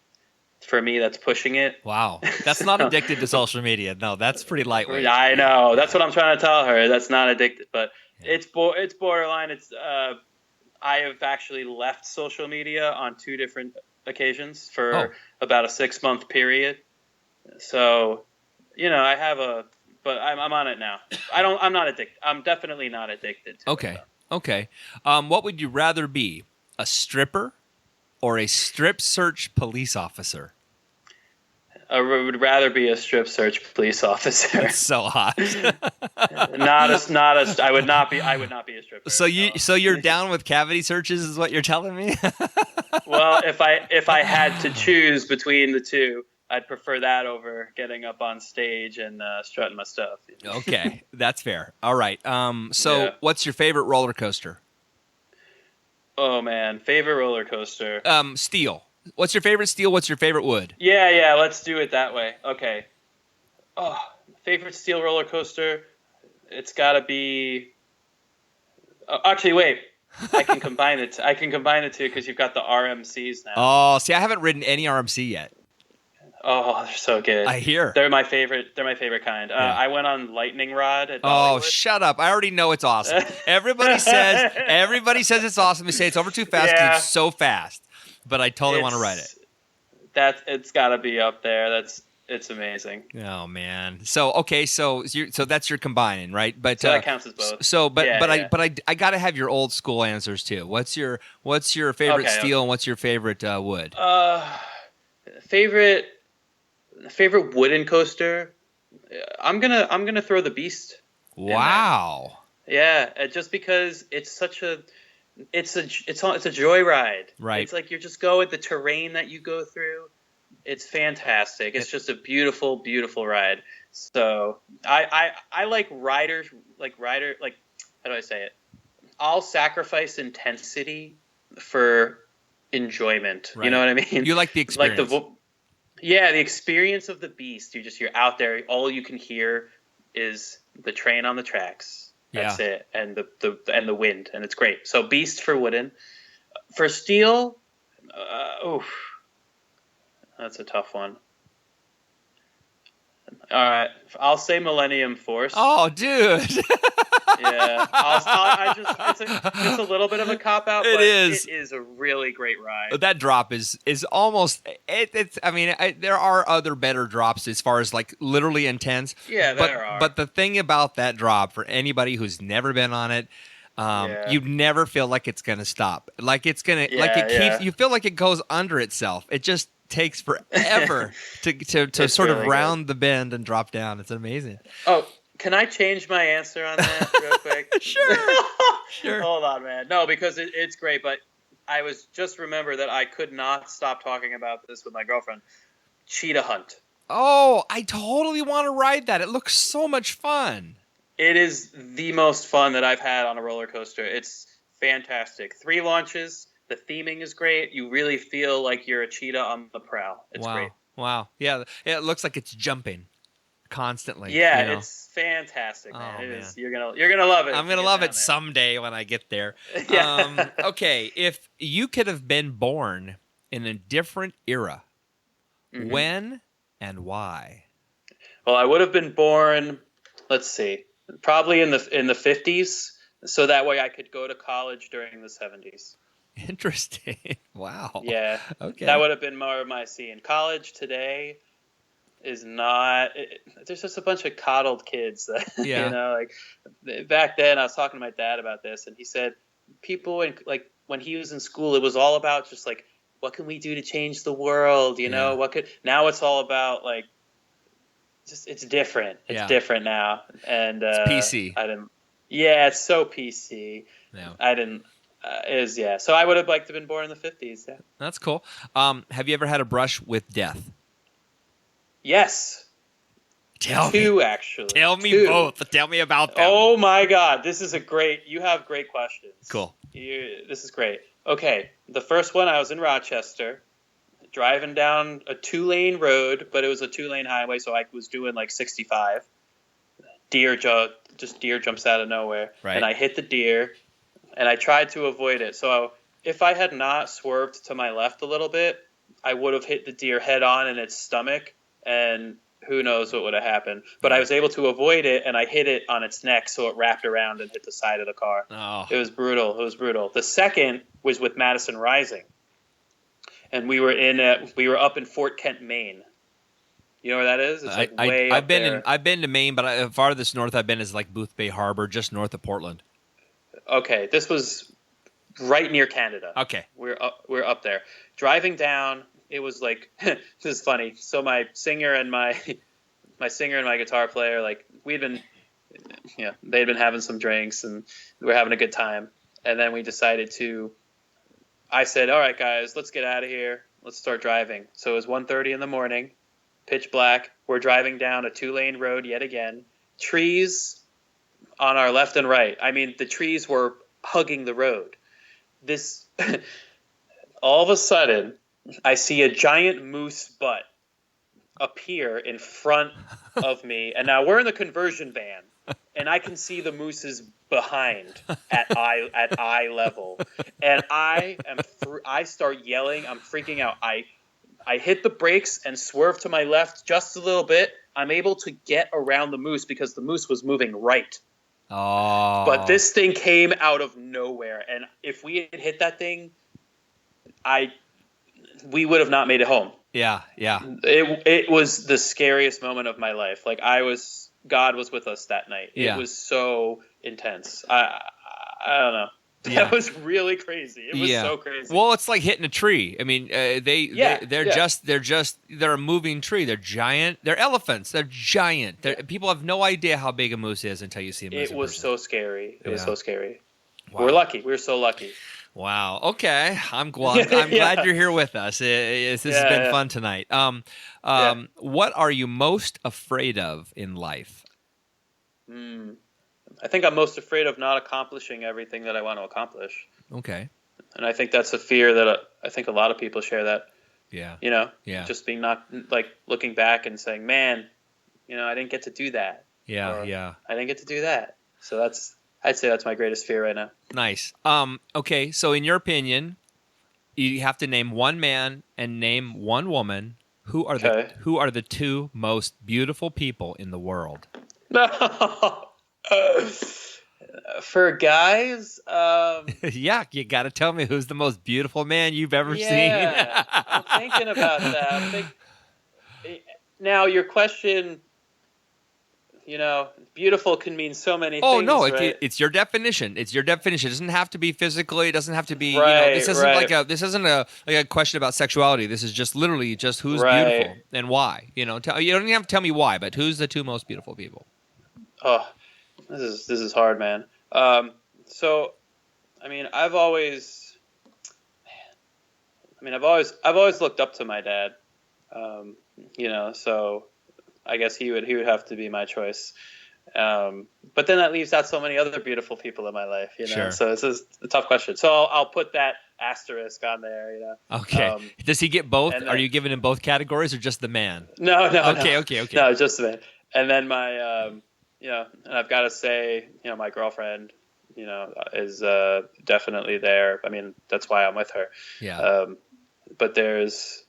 for me, that's pushing it. Wow. That's not addicted to social media. No, that's pretty lightweight. I know. That's what I'm trying to tell her. That's not addicted, but it's borderline. It's I have actually left social media on 2 different occasions for about a 6-month period. So, I have but I'm on it now. I'm not addicted. I'm definitely not addicted to it. Okay. What would you rather be, a stripper or a strip search police officer? I would rather be a strip search police officer. That's so hot. I would not be a stripper. So you're down with cavity searches, is what you're telling me? Well, if I had to choose between the two, I'd prefer that over getting up on stage and strutting my stuff. Okay, that's fair. All right. What's your favorite roller coaster? Oh man, favorite roller coaster. Steel. What's your favorite steel? What's your favorite wood? Yeah. Let's do it that way. Okay. Oh, favorite steel roller coaster. It's got to be. Actually, wait. I can combine it. I can combine the two because you've got the RMCs now. Oh, see, I haven't ridden any RMC yet. Oh, they're so good. I hear. They're my favorite. They're my favorite kind. I went on Lightning Rod at Dollywood. Oh, shut up. I already know it's awesome. Everybody says it's awesome. They say it's over too fast because it's so fast. But I totally want to ride it. It's got to be up there. It's amazing. Oh man. So that's your combining, right? But so that counts as both. I got to have your old school answers too. What's your favorite steel and what's your favorite wood? Favorite wooden coaster. I'm gonna throw the Beast. Wow. Yeah, just because it's such a joyride. Right. It's like you're just going the terrain that you go through. It's fantastic. It's just a beautiful, beautiful ride. So I like riders like how do I say it? I'll sacrifice intensity for enjoyment. Right. You know what I mean? You like the experience. The experience of the Beast. You're out there. All you can hear is the train on the tracks. That's it, and the wind, and it's great. So Beast for wooden. For steel, that's a tough one. All right, I'll say Millennium Force. Oh, dude. Yeah, it's a little bit of a cop out. It is a really great ride. That drop is almost. It's. I mean, there are other better drops as far as like literally intense. Yeah, there are. But the thing about that drop, for anybody who's never been on it, you never feel like it's gonna stop. Like it's gonna. You feel like it goes under itself. It just takes forever to sort of really round the bend and drop down. It's amazing. Oh, can I change my answer on that real quick? Sure. Hold on, man. No, because it's great, but I was just remember that I could not stop talking about this with my girlfriend. Cheetah hunt. Oh, I totally want to ride that. It looks so much fun. It is the most fun that I've had on a roller coaster. It's fantastic. 3 launches. The theming is great. You really feel like you're a cheetah on the prowl. It's great. Wow. Yeah, it looks like it's jumping constantly. Yeah, it's fantastic, man. It is. You're gonna love it. I'm gonna love it someday when I get there. Yeah. Okay, if you could have been born in a different era, when and why? Well, I would have been born. Let's see. Probably in the 50s, so that way I could go to college during the 70s. Interesting. Wow. Yeah. Okay. That would have been more of my scene. College today is not. There's just a bunch of coddled kids that like back then. I was talking to my dad about this, and he said people when he was in school, it was all about just like what can we do to change the world. Now it's all about like. It's different. It's different now, and it's PC. It's so PC. Yeah. I didn't. So I would have liked to have been born in the 50s. Yeah. That's cool. Have you ever had a brush with death? Yes. Two, actually. Tell me both. Tell me about them. Oh my God, you have great questions. Cool. This is great. Okay, the first one, I was in Rochester. Driving down a 2-lane road, but it was a 2-lane highway, so I was doing like 65. Deer jumps out of nowhere, and I hit the deer, and I tried to avoid it. So if I had not swerved to my left a little bit, I would have hit the deer head on in its stomach, and who knows what would have happened. But I was able to avoid it, and I hit it on its neck, so it wrapped around and hit the side of the car. Oh. It was brutal. The second was with Madison Rising. And we were up in Fort Kent, Maine. You know where that is? It's like way up there. I've been to Maine, but the farthest north I've been is like Boothbay Harbor, just north of Portland. Okay, this was right near Canada. Okay, we're up there. Driving down, it was like this is funny. So my singer and my guitar player, like they'd been having some drinks and we were having a good time, and then we decided to. I said, all right, guys, let's get out of here. Let's start driving. So it was 1:30 in the morning, pitch black. We're driving down a 2-lane road yet again. Trees on our left and right. I mean, the trees were hugging the road. All of a sudden, I see a giant moose butt appear in front of me. And now we're in the conversion van, and I can see the moose's behind at eye level, and I start yelling. I'm freaking out. I hit the brakes and swerve to my left just a little bit. I'm able to get around the moose because the moose was moving right. Oh. But this thing came out of nowhere, and if we had hit that thing, we would have not made it home. Yeah. It was the scariest moment of my life. Like God was with us that night. It was so intense. I don't know. That was really crazy. It was so crazy. Well, it's like hitting a tree. I mean, they're a moving tree. They're giant. They're elephants. They're giant. People have no idea how big a moose is until you see a moose. It was so scary. It was so scary. Wow. We're lucky. We were so lucky. Wow. Okay. I'm glad you're here with us. This has been fun tonight. What are you most afraid of in life? I think I'm most afraid of not accomplishing everything that I want to accomplish. Okay. And I think that's a fear that I think a lot of people share that. Yeah. Just being not like looking back and saying, man, I didn't get to do that. Yeah. I didn't get to do that. So I'd say that's my greatest fear right now. Nice. Okay. So in your opinion, you have to name one man and name one woman. Who are the two most beautiful people in the world? For guys, yeah, you got to tell me who's the most beautiful man you've ever seen. I'm thinking about that. Now, your question, beautiful can mean so many Oh, things, no, right? it's your definition. It's your definition. It doesn't have to be physically. It doesn't have to be, Right, this isn't right. this isn't like a question about sexuality. This is just literally just who's Right. beautiful and why. You don't even have to tell me why, but who's the two most beautiful people? Oh, this is hard, man. So, I mean, I've always looked up to my dad. So I guess he would have to be my choice. But then that leaves out so many other beautiful people in my life, Sure. So this is a tough question. So I'll put that asterisk on there, Okay. Does he get both? then, Are you giving him both categories or just the man? No. Okay. No, just a minute. And then my, and I've got to say, my girlfriend, is definitely there. I mean, that's why I'm with her. Yeah. But there's,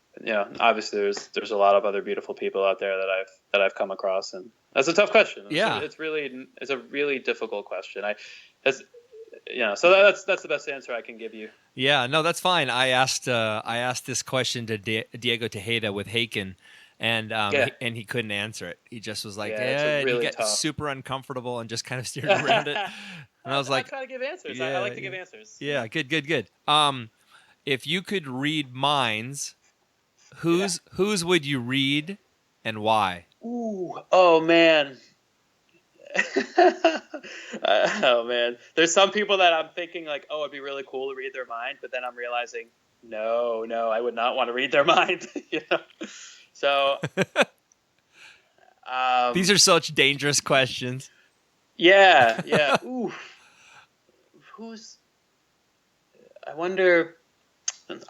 obviously there's a lot of other beautiful people out there that I've come across, and that's a tough question. Yeah. It's a really difficult question. So that's the best answer I can give you. Yeah, no, that's fine. I asked this question to Diego Tejeda with Haken, and and he couldn't answer it. He just was like, it's really he got tough. super uncomfortable and just kind of stared around it. And I was like, I try to give answers. Yeah, I like to give answers. Yeah, good. If you could read minds, whose would you read and why? Ooh, oh man. Oh man, there's some people that I'm thinking like, oh, it'd be really cool to read their mind, but then I'm realizing, no, I would not want to read their mind. So these are such dangerous questions. Yeah. Ooh, I wonder.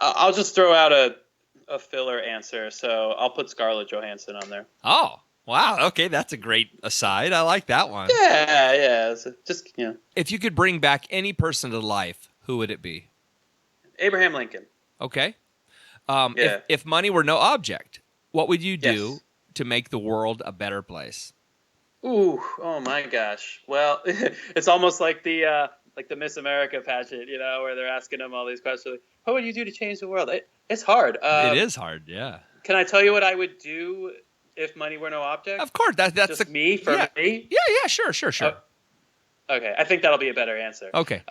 I'll just throw out a filler answer. So I'll put Scarlett Johansson on there. Oh. Wow. Okay, that's a great aside. I like that one. Yeah. So just If you could bring back any person to life, who would it be? Abraham Lincoln. Okay. If money were no object, what would you do Yes. to make the world a better place? Ooh, oh my gosh. Well, it's almost like the Miss America pageant, where they're asking them all these questions. Like, what would you do to change the world? It's hard. It is hard. Yeah. Can I tell you what I would do if money were no object? Of course. That's just me for me. Yeah. Sure. Okay, I think that'll be a better answer. Okay.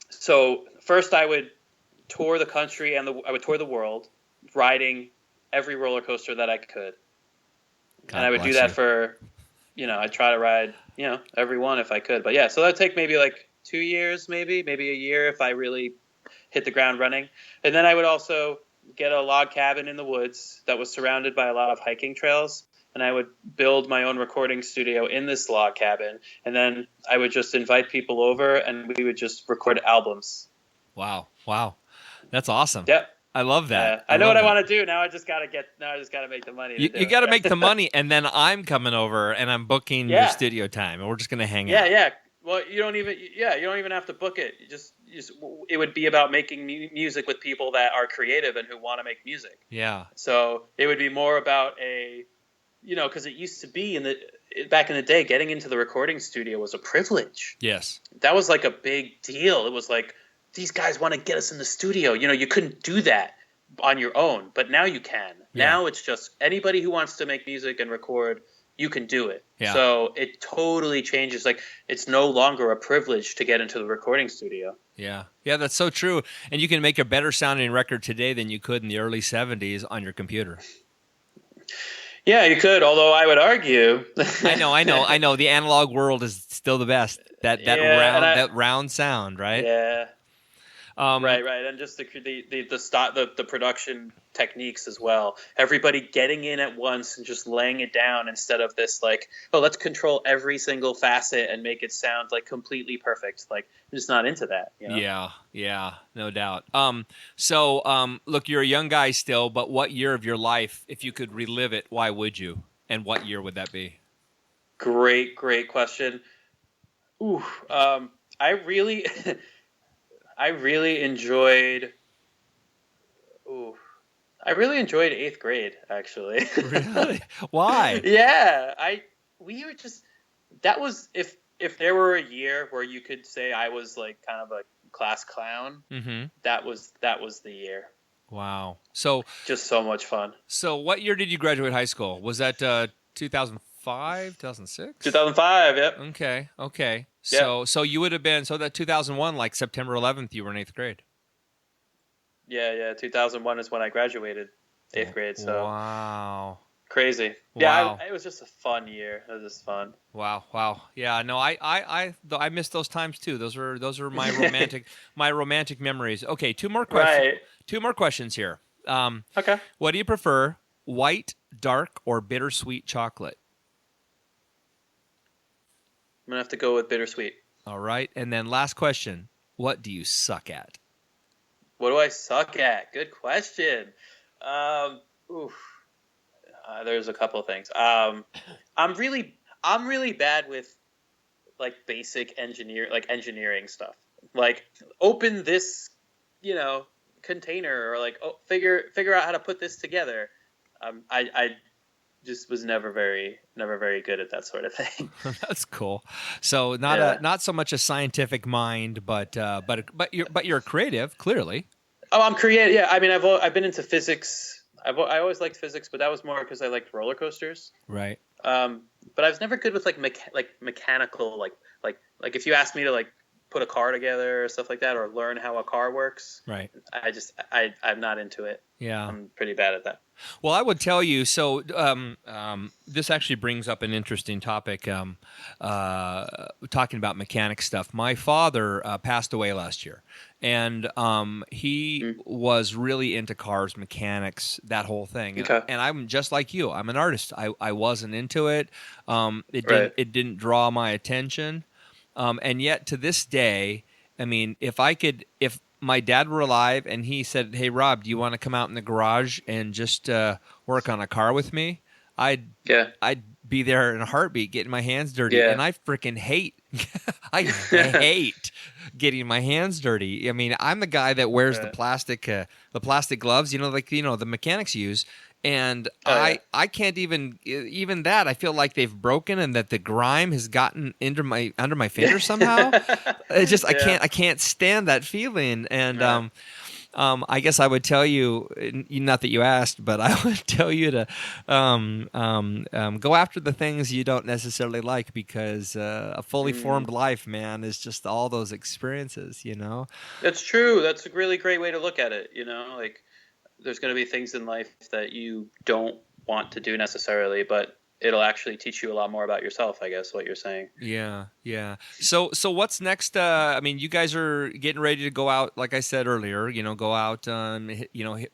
So first, I would tour the country and I would tour the world, riding every roller coaster that I could, God and I would do bless that you. for, I'd try to ride, every one if I could. But yeah, so that'd take maybe like 2 years, maybe a year if I really hit the ground running. And then I would also get a log cabin in the woods that was surrounded by a lot of hiking trails, and I would build my own recording studio in this log cabin, and then I would just invite people over and we would just record albums. Wow. That's awesome. Yep. I love that. I know what I that. want to do. Now I just got to make the money. You got to make the money, and then I'm coming over and I'm booking your studio time, and we're just gonna hang out. Yeah. Well, you don't even have to book it. You just it would be about making music with people that are creative and who want to make music. Yeah. So it would be more about because it used to be back in the day, getting into the recording studio was a privilege. Yes. That was like a big deal. It was like, these guys want to get us in the studio. You couldn't do that on your own, but now you can. Yeah. Now it's just anybody who wants to make music and record, you can do it. Yeah. So it totally changes. Like, it's no longer a privilege to get into the recording studio. Yeah, that's so true. And you can make a better sounding record today than you could in the early 70s on your computer. Yeah, you could, although I would argue. I know. The analog world is still the best. That round sound, right? Yeah. Right, and just the production techniques as well. Everybody getting in at once and just laying it down instead of this like, oh, let's control every single facet and make it sound like completely perfect. Like, I'm just not into that. Yeah, no doubt. Look, you're a young guy still, but what year of your life, if you could relive it, why would you? And what year would that be? Great question. Ooh, I really enjoyed 8th grade, actually. Really? Why? Yeah, that was, if there were a year where you could say I was like kind of a class clown, mm-hmm. that was the year. Wow. So just so much fun. So what year did you graduate high school? Was that 2004? 2005, 2006? 2005. Yep. Okay. Yep. So you would have been, so that 2001, like September 11th, you were in 8th grade. Yeah. 2001 is when I graduated 8th grade. So Wow. crazy. Wow. Yeah, it was just a fun year. It was just fun. Wow. Yeah, no, I miss those times too. Those are my romantic memories. Okay, two more questions. Right. Two more questions here. Okay. What do you prefer, white, dark, or bittersweet chocolate? I'm gonna have to go with bittersweet. All right, and then last question: what do you suck at? What do I suck at? Good question. Um, oof. There's a couple of things. I'm really bad with like basic engineering stuff. Like open this, container, or like figure out how to put this together. I just was never very good at that sort of thing. That's cool. So not so much a scientific mind, but you're creative, clearly. Oh, I'm creative. Yeah, I mean, I've been into physics. I always liked physics, but that was more because I liked roller coasters. Right. But I was never good with like mechanical, like if you asked me to like put a car together or stuff like that, or learn how a car works. Right. I'm not into it. Yeah. I'm pretty bad at that. Well, I would tell you. So this actually brings up an interesting topic. Talking about mechanic stuff. My father passed away last year, and he was really into cars, mechanics, that whole thing. Okay. And I'm just like you. I'm an artist. I wasn't into it. It didn't draw my attention. And yet to this day, I mean, if my dad were alive and he said, "Hey, Rob, do you want to come out in the garage and just work on a car with me?" I'd be there in a heartbeat, getting my hands dirty. Yeah. And I freaking hate, I hate getting my hands dirty. I mean, I'm the guy that wears the plastic gloves, the mechanics use. And I can't even that. I feel like they've broken and that the grime has gotten under my fingers somehow. It's just I can't stand that feeling. And I guess I would tell you, not that you asked, but I would tell you to go after the things you don't necessarily like, because a fully formed life, man, is just all those experiences. That's true. That's a really great way to look at it. Like, there's going to be things in life that you don't want to do necessarily, but it'll actually teach you a lot more about yourself, I guess, what you're saying. Yeah. So what's next? I mean, you guys are getting ready to go out, like I said earlier, go out,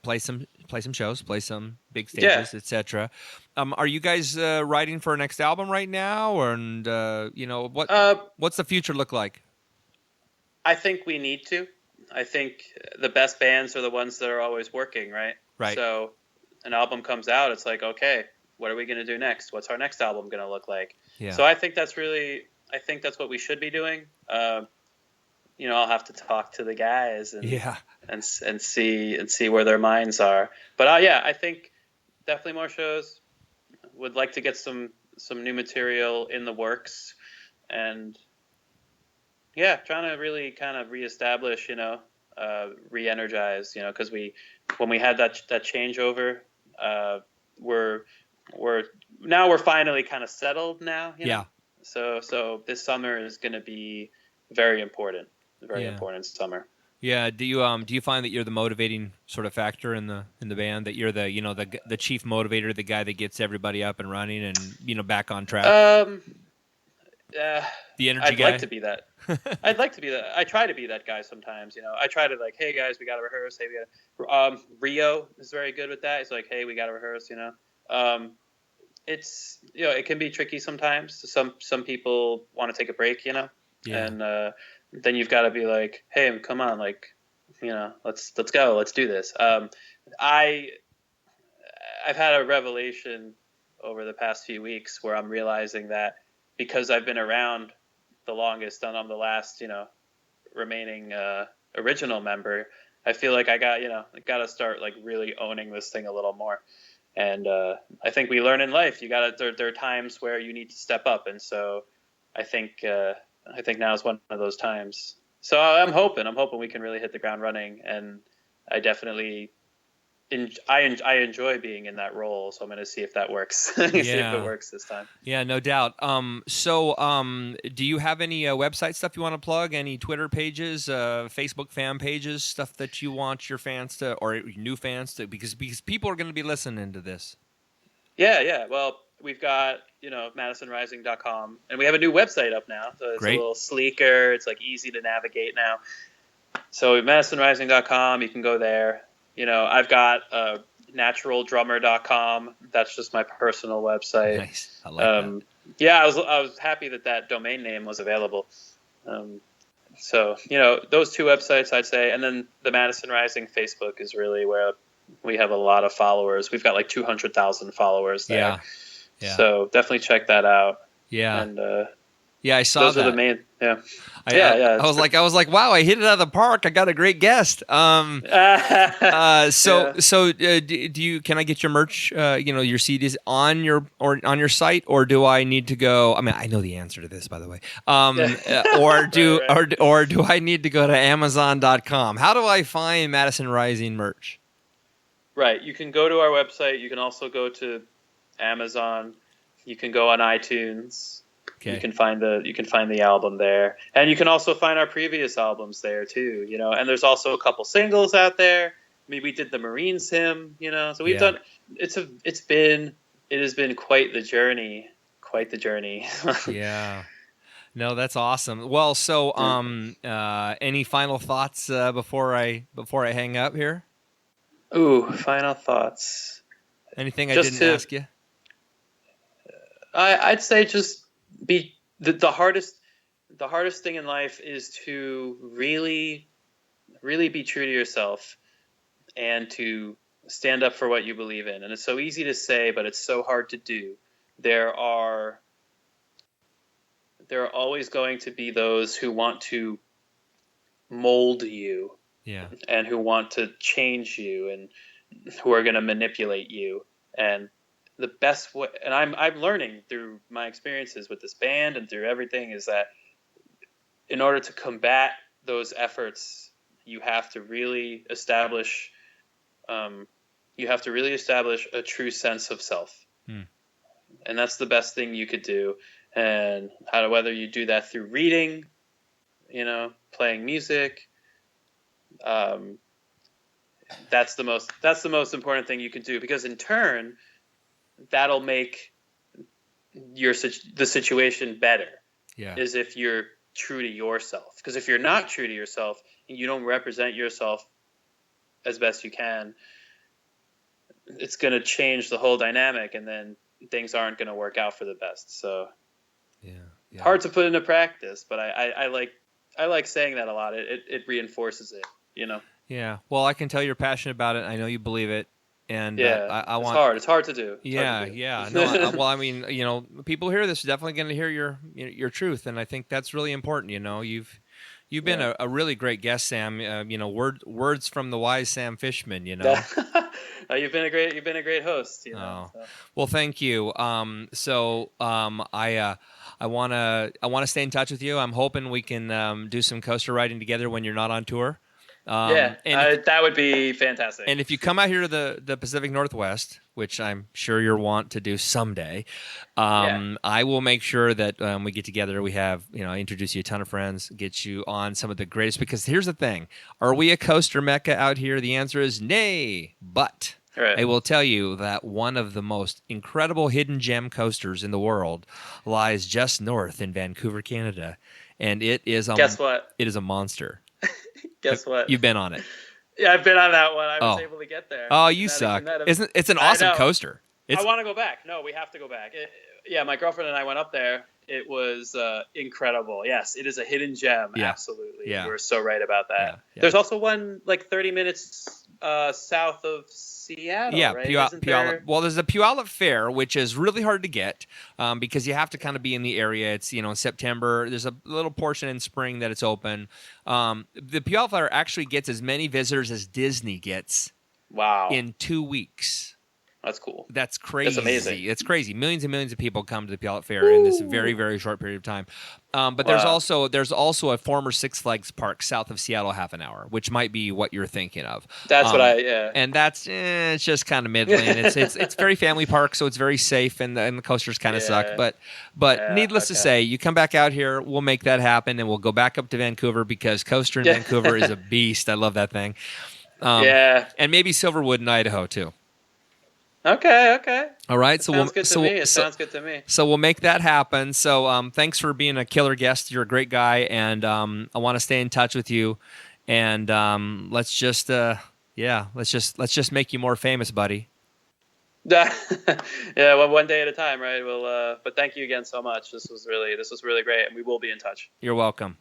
play some shows, play some big stages, etc. Are you guys writing for a next album right now? And what's the future look like? I think we need to. I think the best bands are the ones that are always working, right? Right. So an album comes out, it's like, okay, what are we going to do next? What's our next album going to look like? Yeah. So I think that's what we should be doing. I'll have to talk to the guys and see where their minds are. But I think definitely more shows. Would like to get some new material in the works, and trying to really kind of reestablish, re-energize, because when we had that changeover, we're finally kind of settled now. So this summer is going to be very important, important summer. Yeah. Do you find that you're the motivating sort of factor in the band? That you're the chief motivator, the guy that gets everybody up and running and back on track? The energy I'd guy? like to be that. I'd like to be that. I try to be that guy sometimes. I try to like, hey guys, we got to rehearse. Hey, we got. Rio is very good with that. He's like, hey, we got to rehearse. It's it can be tricky sometimes. Some people want to take a break. And then you've got to be like, hey, come on, like, let's go, let's do this. I've had a revelation over the past few weeks where I'm realizing that because I've been around the longest and I'm the last, remaining original member, I feel like I got to start like really owning this thing a little more. And I think we learn in life, there are times where you need to step up. And so I think now is one of those times. So I'm hoping we can really hit the ground running. And I definitely I enjoy being in that role, so I'm going to see if that works. See if it works this time. Yeah, no doubt. Do you have any website stuff you want to plug? Any Twitter pages, Facebook fan pages, stuff that you want your fans to, or new fans to, because people are going to be listening to this. Yeah. Well, we've got, MadisonRising.com, and we have a new website up now. So it's a little sleeker. It's like easy to navigate now. So MadisonRising.com, you can go there. I've got naturaldrummer.com. That's just my personal website. Nice. I like that. Yeah, I was happy that domain name was available. So, those two websites, I'd say. And then the Madison Rising Facebook is really where we have a lot of followers. We've got like 200,000 followers there. Yeah. So definitely check that out. Yeah. And I saw those that. Are the main. Yeah. I was like, wow, I hit it out of the park. I got a great guest. Do you? Can I get your merch? Your CDs on your site, or do I need to go? I mean, I know the answer to this, by the way. Or do I need to go to Amazon.com? How do I find Madison Rising merch? Right. You can go to our website. You can also go to Amazon. You can go on iTunes. Okay. You can find the album there, and you can also find our previous albums there too. And there's also a couple singles out there. I mean, we did the Marines hymn. So we've done. It has been quite the journey. Yeah. No, that's awesome. Well, so any final thoughts before I hang up here? Ooh, final thoughts. Anything I didn't ask you? I'd say just be the hardest thing in life is to really, really be true to yourself and to stand up for what you believe in. And it's so easy to say, but it's so hard to do. There are always going to be those who want to mold you. Yeah. And who want to change you and who are going to manipulate you. And the best way, and I'm learning through my experiences with this band and through everything, is that in order to combat those efforts, you have to really establish a true sense of self. And that's the best thing you could do. And whether you do that through reading, playing music, that's the most important thing you can do, because in turn that'll make the situation better. Yeah. Is if you're true to yourself. Because if you're not true to yourself and you don't represent yourself as best you can, it's going to change the whole dynamic, and then things aren't going to work out for the best. So hard to put into practice, but I like saying that a lot. It reinforces it. Yeah. Well, I can tell you're passionate about it. I know you believe it, and it's hard. It's hard to do. Yeah. No. Well, I mean, people hear this are definitely going to hear your truth, and I think that's really important. You've been a really great guest, Sam. Words from the wise Sam Fishman. You've been a great host. Well, thank you. I want to stay in touch with you. I'm hoping we can do some coaster riding together when you're not on tour. That would be fantastic. And if you come out here to the Pacific Northwest, which I'm sure you'll want to do someday, I will make sure that we get together. We have, introduce you to a ton of friends, get you on some of the greatest. Because here's the thing: are we a coaster mecca out here? The answer is nay. But I will tell you that one of the most incredible hidden gem coasters in the world lies just north in Vancouver, Canada, and it is guess what? It is a monster. Guess what? You've been on it. Yeah, I've been on that one. I was able to get there. Oh, you suck. It's an awesome coaster. I want to go back. No, we have to go back. My girlfriend and I went up there. It was incredible. Yes, it is a hidden gem. Yeah. Absolutely. Yeah. You were so right about that. Yeah. There's also one like 30 minutes south of Seattle, right? Puyallup. Well, there's a Puyallup Fair, which is really hard to get because you have to kind of be in the area. It's, in September. There's a little portion in spring that it's open. The Puyallup Fair actually gets as many visitors as Disney gets. Wow. In 2 weeks. That's cool. That's crazy. That's amazing. It's crazy. Millions and millions of people come to the Puyallup Fair in this very, very short period of time. But there's also a former Six Flags park south of Seattle, half an hour, which might be what you're thinking of. That's yeah. And that's it's just kind of middling. It's very family park, so it's very safe, and the coasters kind of suck. But needless to say, you come back out here, we'll make that happen, and we'll go back up to Vancouver because coaster in Vancouver is a beast. I love that thing. And maybe Silverwood in Idaho too. Okay. All right. It sounds good to me. So we'll make that happen. So thanks for being a killer guest. You're a great guy, and I want to stay in touch with you. And let's just make you more famous, buddy. Yeah, well, one day at a time, right? But thank you again so much. This was really great, and we will be in touch. You're welcome.